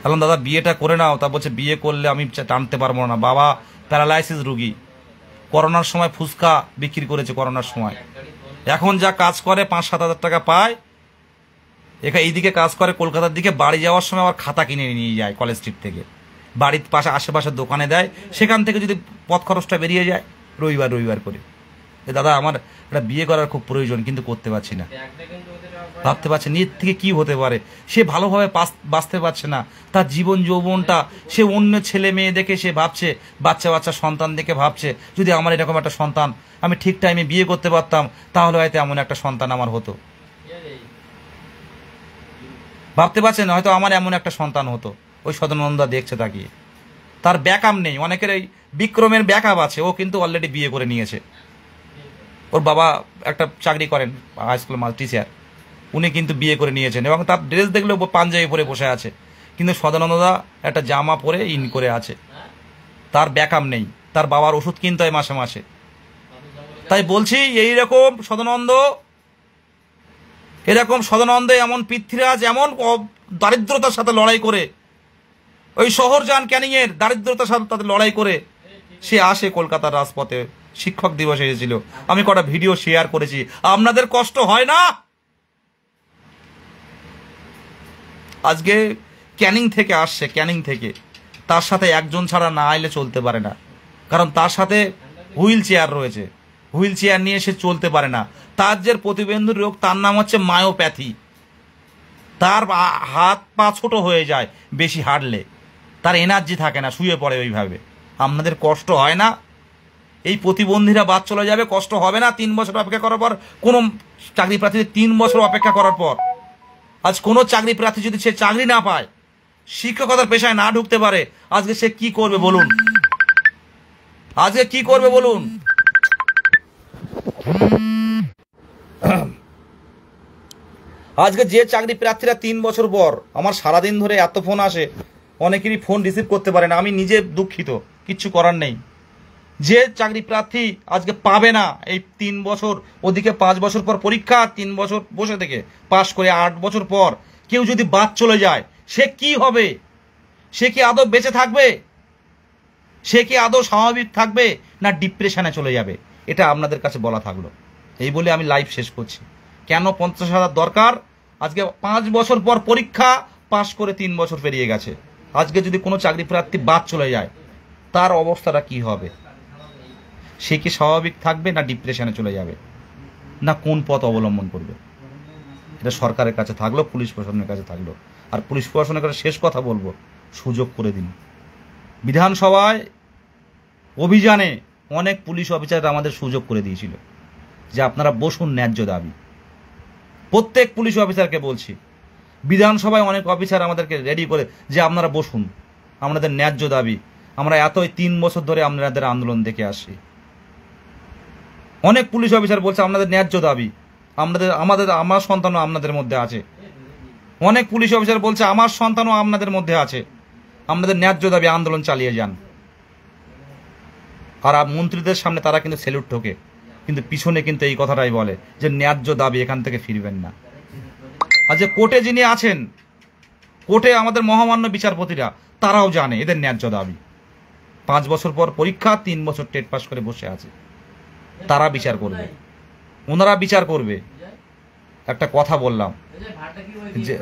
বললাম দাদা বিয়েটা করে নাও। তা বলছে বিয়ে করলে আমি টানতে পারবো না, বাবা প্যারালাইসিস রুগী, করোনার সময় ফুচকা বিক্রি করেছে, করোনার সময়। এখন যা কাজ করে 5-7 হাজার টাকা পায়, এইদিকে কাজ করে কলকাতার দিকে, বাড়ি যাওয়ার সময় আবার খাতা কিনে নিয়ে যায় কলেজ স্ট্রিট থেকে, বাড়ির পাশে আশেপাশের দোকানে দেয়, সেখান থেকে যদি পথ খরচটা বেরিয়ে যায় রবিবার করে। দাদা আমার একটা বিয়ে করার খুব প্রয়োজন, কিন্তু করতে পারছি না, ভাবতে পারছে নিজের থেকে কি হতে পারে, সে ভালোভাবে বাঁচতে পারছে না, তার জীবন যৌবনটা সে অন্য ছেলে মেয়ে দেখে সে ভাবছে, বাচ্চা সন্তান দেখে ভাবছে, যদি আমার এরকম একটা সন্তান, আমি ঠিক টাইমে বিয়ে করতে পারতাম, তাহলে হয়তো এমন একটা সন্তান আমার হতো। ভাবতে পারছেন হয়তো আমার এমন একটা সন্তান হতো। ওই সদানন্দা দেখছে তাকিয়ে, তার ব্যাকআপ নেই। অনেকের এই বিক্রমের ব্যাকআপ আছে, ও কিন্তু অলরেডি বিয়ে করে নিয়েছে। ওর বাবা একটা চাকরি করেন, হাই স্কুল টিচার, উনি কিন্তু বিয়ে করে নিয়েছেন, এবং তার ড্রেস দেখলেও পাঞ্জাবি পরে বসে আছে, কিন্তু সদানন্দা একটা জামা পরে ইন করে আছে, তার ব্যাকআপ নেই, তার বাবার ওষুধ কিনতে হয় মাসে মাসে। তাই বলছি এইরকম সদানন্দ, এমন পৃথ্বীরাজ, এমন দারিদ্রতার সাথে লড়াই করে, ওই শহর যান ক্যানিংয়ের দারিদ্রতার সাথে তাদের লড়াই করে সে আসে কলকাতার রাজপথে। শিক্ষক দিবস এসেছিল, আমি কটা ভিডিও শেয়ার করেছি। আপনাদের কষ্ট হয় না? আজকে ক্যানিং থেকে আসছে, ক্যানিং থেকে, তার সাথে একজন ছাড়া না এলে চলতে পারে না, কারণ তার সাথে হুইল চেয়ার রয়েছে, হুইল চেয়ার নিয়ে সে চলতে পারে না। তার যে প্রতিবন্ধী রোগ, তার নাম হচ্ছে মায়োপ্যাথি। তার হাত পা ছোট হয়ে যায় বেশি হাঁটলে, তার এনার্জি থাকে না, শুয়ে পড়ে ওইভাবে। আপনাদের কষ্ট হয় না? এই প্রতিবন্ধীরা বাদ চলে যাবে, কষ্ট হবে না? 3 বছর অপেক্ষা করার পর, কোনো চাকরি প্রার্থী 3 বছর অপেক্ষা করার পর, আজ কোনো চাকরি প্রার্থী যদি সে চাকরি না পায়, শিক্ষকতার পেশায় না ঢুকতে পারে, আজকে সে কি করবে বলুন? আজকে কি করবে বলুন? আজকে যে চাকরি প্রার্থীরা 3 বছর পর, আমার সারাদিন ধরে এত ফোন আসে, অনেকেরই ফোন রিসিভ করতে পারে না, আমি নিজে দুঃখিত, কিচ্ছু করার নেই। যে চাকরি প্রার্থী আজকে পাবে না এই 3 বছর, ওদিকে 5 বছর পর পরীক্ষা, 3 বছর বসে থেকে পাশ করে 8 বছর পর কেউ যদি বাদ চলে যায়, সে কি হবে? সে কি আদৌ বেঁচে থাকবে? সে কি আদৌ স্বাভাবিক থাকবে, না ডিপ্রেশনে চলে যাবে? এটা আপনাদের কাছে বলা থাকলো। এই বলে আমি লাইভ শেষ করছি। কেন 50,000 দরকার? আজকে 5 বছর পর পরীক্ষা, পাশ করে 3 বছর পেরিয়ে গেছে। আজকে যদি কোনো চাকরি প্রার্থী বাদ চলে যায়, তার অবস্থাটা কি হবে? সে কি স্বাভাবিক থাকবে, না ডিপ্রেশনে চলে যাবে, না কোন পথ অবলম্বন করবে? এটা সরকারের কাছে থাকলো, পুলিশ প্রশাসনের কাছে থাকলো। আর পুলিশ প্রশাসনের কাছে শেষ কথা বলবো, সুযোগ করে দিন। বিধানসভায় অভিযানে অনেক পুলিশ অফিসার আমাদের সুযোগ করে দিয়েছিল যে আপনারা বসুন, ন্যায্য দাবি। প্রত্যেক পুলিশ অফিসারকে বলছি, বিধানসভায় অনেক অফিসার আমাদেরকে রেডি করে যে আপনারা বসুন, আমাদের ন্যায্য দাবি, আমরা এতই 3 বছর ধরে আপনাদের আন্দোলন দেখে আসছি। অনেক পুলিশ অফিসার বলছে আপনাদের ন্যায্য দাবি, আমার সন্তানও আপনাদের মধ্যে আছে। অনেক পুলিশ অফিসার বলছে আমার সন্তানও আপনাদের মধ্যে আছে, আপনাদের ন্যায্য দাবি, আন্দোলন চালিয়ে যান। আর মন্ত্রীদের সামনে তারা কিন্তু স্যালুট ঠোকে, কিন্তু পিছনে কিন্তু এই কথাটাই বলে যে ন্যায্য দাবি, এখান থেকে ফিরবেন না। আর যে কোর্টে যিনি আছেন, কোর্টে আমাদের মহামান্য বিচারপতিরা, তারাও জানে এদের ন্যায্য দাবি। 5 বছর পর পরীক্ষা, 3 বছর টেট পাস করে বসে আছে, তারা বিচার করবে, ওনারা বিচার করবে। একটা কথা বললাম যে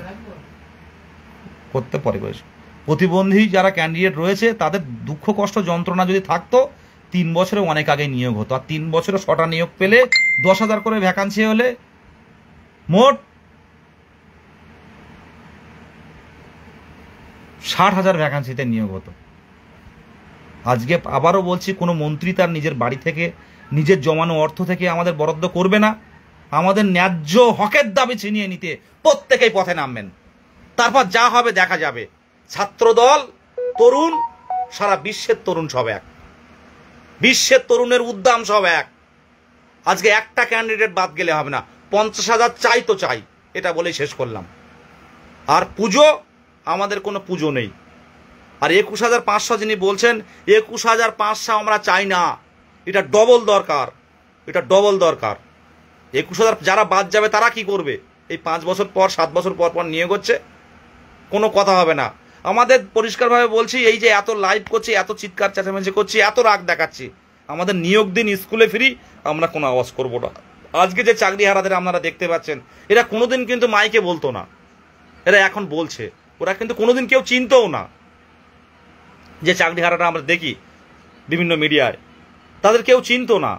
করতে পারে, প্রতিবন্ধী যারা ক্যান্ডিডেট রয়েছে, তাদের দুঃখ কষ্ট যন্ত্রণা যদি থাকতো, 3 বছরে অনেক আগে নিয়োগ হতো। আর 3 বছরে 6টা নিয়োগ পেলে 10,000 করে ভ্যাকান্সি হলে মোট 60,000 ভ্যাকান্সিতে নিয়োগ হতো। আজকে আবারও বলছি, কোনো মন্ত্রী তার নিজের বাড়ি থেকে, নিজের জমানো অর্থ থেকে আমাদের বরাদ্দ করবে না। আমাদের ন্যায্য হকের দাবি ছিনিয়ে নিতে প্রত্যেকেই পথে নামবেন, তারপর যা হবে দেখা যাবে। ছাত্রদল, তরুণ, সারা বিশ্বের তরুণ সব এক, বিশ্বের তরুণের উদ্যম সব এক। আজকে একটা ক্যান্ডিডেট বাদ গেলে হবে না, 50,000 চাই তো চাই, এটা বলেই শেষ করলাম। আর পুজো, আমাদের কোনো পুজো নেই। আর 21,500 যিনি বলছেন, 21,500 আমরা চাই না, এটা ডবল দরকার, এটা ডবল দরকার। 21,000 যারা বাদ যাবে তারা কি করবে? এই 5 বছর পর, 7 বছর পর পর নিয়োগ হচ্ছে, কোনো কথা হবে না। আমাদের পরিষ্কারভাবে বলছি, এই যে এত লাইভ করছি, এত চিৎকার চেঁচামেচি করছি, এত রাগ দেখাচ্ছি, আমাদের নিয়োগ দিন, স্কুলে ফিরি, আমরা কোনো আওয়াজ করব না। আজকে যে চাকরি হারাদের আপনারা দেখতে পাচ্ছেন, এরা কোনোদিন কিন্তু মাইকে বলতো না, এরা এখন বলছে। ওরা কিন্তু কোনোদিন কেউ চিনতও না। যে চাকরি হারাটা আমরা দেখি বিভিন্ন মিডিয়ায়, তাদের কেউ চিনতো না,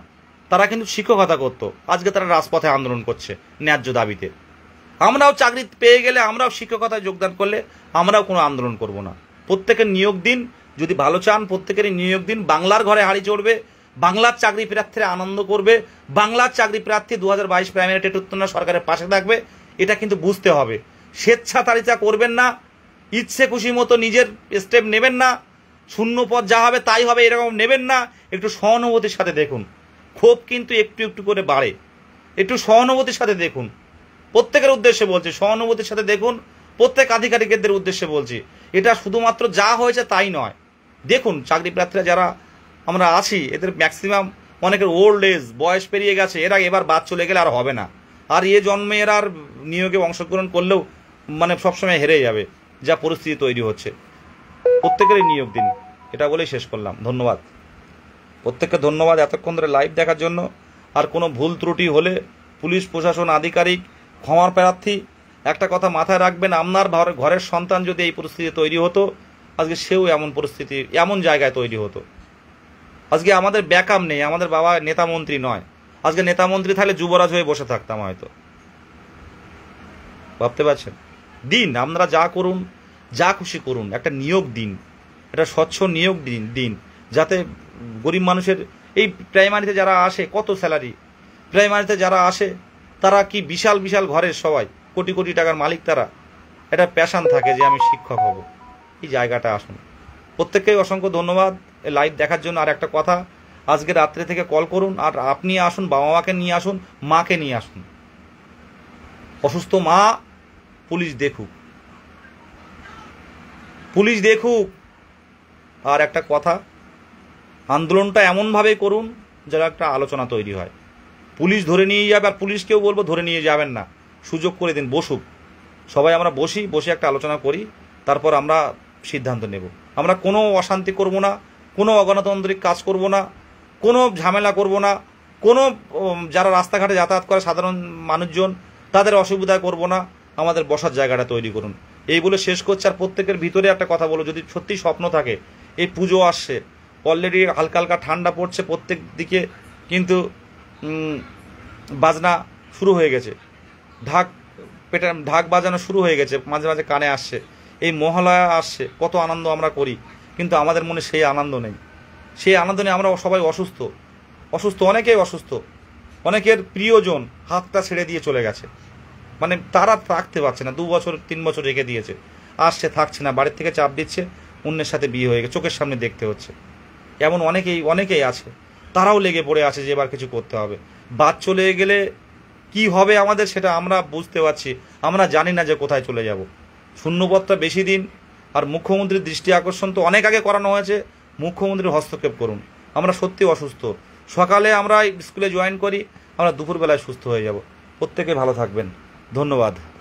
তারা কিন্তু শিক্ষকতা করতো। আজকে তারা রাজপথে আন্দোলন করছে ন্যায্য দাবিতে। আমরাও চাকরি পেয়ে গেলে, আমরাও শিক্ষকতায় যোগদান করলে আমরাও কোনো আন্দোলন করব না। প্রত্যেকের নিয়োগ দিন, যদি ভালো চান প্রত্যেকেরই নিয়োগ দিন। বাংলার ঘরে হাঁড়ি চড়বে, বাংলার চাকরি প্রার্থীরা আনন্দ করবে, বাংলার চাকরি প্রার্থী 2022 প্রাইমারি টেট উত্তীর্ণ সরকারের পাশে থাকবে, এটা কিন্তু বুঝতে হবে। স্বেচ্ছাচারিতা করবেন না, ইচ্ছে খুশি মতো নিজের স্টেপ নেবেন না, শূন্য পদ যা হবে তাই হবে এরকম নেবেন না। একটু সহানুভূতির সাথে দেখুন, ক্ষোভ কিন্তু একটু একটু করে বাড়ে, একটু সহানুভূতির সাথে দেখুন। প্রত্যেকের উদ্দেশ্যে বলছি, সহানুভূতির সাথে দেখুন, প্রত্যেক আধিকারিকদের উদ্দেশ্যে বলছি। এটা শুধুমাত্র যা হয়েছে তাই নয়। দেখুন চাকরি প্রার্থীরা যারা আমরা আছি, এদের ম্যাক্সিমাম অনেকের ওল্ড এজ, বয়স পেরিয়ে গেছে, এরা এবার বাদ চলে গেলে আর হবে না। আর এ জন্মে এরা আর নিয়োগে অংশগ্রহণ করলেও মানে সবসময় হেরে যাবে, যা পরিস্থিতি তৈরি হচ্ছে। প্রত্যেকেরই নিয়োগ দিন, এটা বলেই শেষ করলাম। ধন্যবাদ প্রত্যেককে, ধন্যবাদ এতক্ষণ ধরে লাইভ দেখার জন্য। আর কোনো ভুল ত্রুটি হলে পুলিশ প্রশাসন আধিকারিক ক্ষমার প্রার্থী। একটা কথা মাথায় রাখবেন, আপনার ঘরের সন্তান যদি এই পরিস্থিতি তৈরি হতো, আজকে সেও এমন পরিস্থিতি, এমন জায়গায় তৈরি হতো। আজকে আমাদের ব্যাকআপ নেই, আমাদের বাবা নেতা মন্ত্রী নয়। আজকে নেতা মন্ত্রী থাকলে যুবরাজ হয়ে বসে থাকতাম হয়তো। ভাবতে পারছেন? দিন, আপনারা যা করুন, যা খুশি করুন, একটা নিয়োগ দিন, এটা স্বচ্ছ নিয়োগ দিন, যাতে গরিব মানুষের এই প্রাইমারিতে যারা আসে, কত স্যালারি, প্রাইমারিতে যারা আসে তারা কি বিশাল বিশাল ঘরের সবাই কোটি কোটি টাকার মালিক, তারা এটা প্যাশন থাকে যে আমি শিক্ষক হব। এই জায়গাটা আসুন। প্রত্যেককেই অসংখ্য ধন্যবাদ লাইভ দেখার জন্য। আর একটা কথা, আজকে রাত্রে থেকে কল করুন, আর আপনি আসুন, বাবা মাকে নিয়ে আসুন, মাকে নিয়ে আসুন। অসুস্থ মা পুলিশ দেখুক, পুলিশ দেখুক। আর একটা কথা, আন্দোলনটা এমনভাবেই করুন যেন একটা আলোচনা তৈরি হয়। পুলিশ ধরে নিয়ে যাবে, আর পুলিশকেও বলবো ধরে নিয়ে যাবেন না, সুযোগ করে দিন, বসুক সবাই, আমরা বসে একটা আলোচনা করি, তারপর আমরা সিদ্ধান্ত নেব। আমরা কোনো অশান্তি করব না, কোনো অগণতান্ত্রিক কাজ করব না, কোনো ঝামেলা করব না, কোনো যারা রাস্তাঘাটে যাতায়াত করে সাধারণ মানুষজন তাদের অসুবিধা করব না। আমাদের বসার জায়গাটা তৈরি করুন, এই বলে শেষ করছে। আর প্রত্যেকের ভিতরে একটা কথা বলো, যদি সত্যি স্বপ্ন থাকে, এই পুজো আসছে, অলরেডি হালকা হালকা ঠান্ডা পড়ছে, প্রত্যেক দিকে কিন্তু বাজনা শুরু হয়ে গেছে, ঢাক বাজানো শুরু হয়ে গেছে, মাঝে মাঝে কানে আসছে। এই মহালয়া আসছে, কত আনন্দ আমরা করি, কিন্তু আমাদের মনে সেই আনন্দ নেই। সেই আনন্দ নেই, আমরা সবাই অসুস্থ, অনেকেই অসুস্থ, অনেকের প্রিয়জন হাতটা ছেড়ে দিয়ে চলে গেছে, মানে তারা থাকতে পারছে না, 2 বছর 3 বছর রেখে দিয়েছে, আসছে থাকছে না, বাড়ির থেকে চাপ দিচ্ছে, অন্যের সাথে বিয়ে হয়ে গেছে, চোখের সামনে দেখতে হচ্ছে। এমন অনেকেই আছে, তারাও লেগে পড়ে আছে যে এবার কিছু করতে হবে। বাদ চলে গেলে কি হবে আমাদের সেটা আমরা বুঝতে পারছি, আমরা জানি না যে কোথায় চলে যাব। শূন্যপদটা বেশি দিন। আর মুখ্যমন্ত্রীর দৃষ্টি আকর্ষণ তো অনেক আগে করানো হয়েছে, মুখ্যমন্ত্রীর হস্তক্ষেপ করুন। আমরা সত্যি অসুস্থ, সকালে আমরা স্কুলে জয়েন করি, আমরা দুপুরবেলায় সুস্থ হয়ে যাব। প্রত্যেকে ভালো থাকবেন, ধন্যবাদ।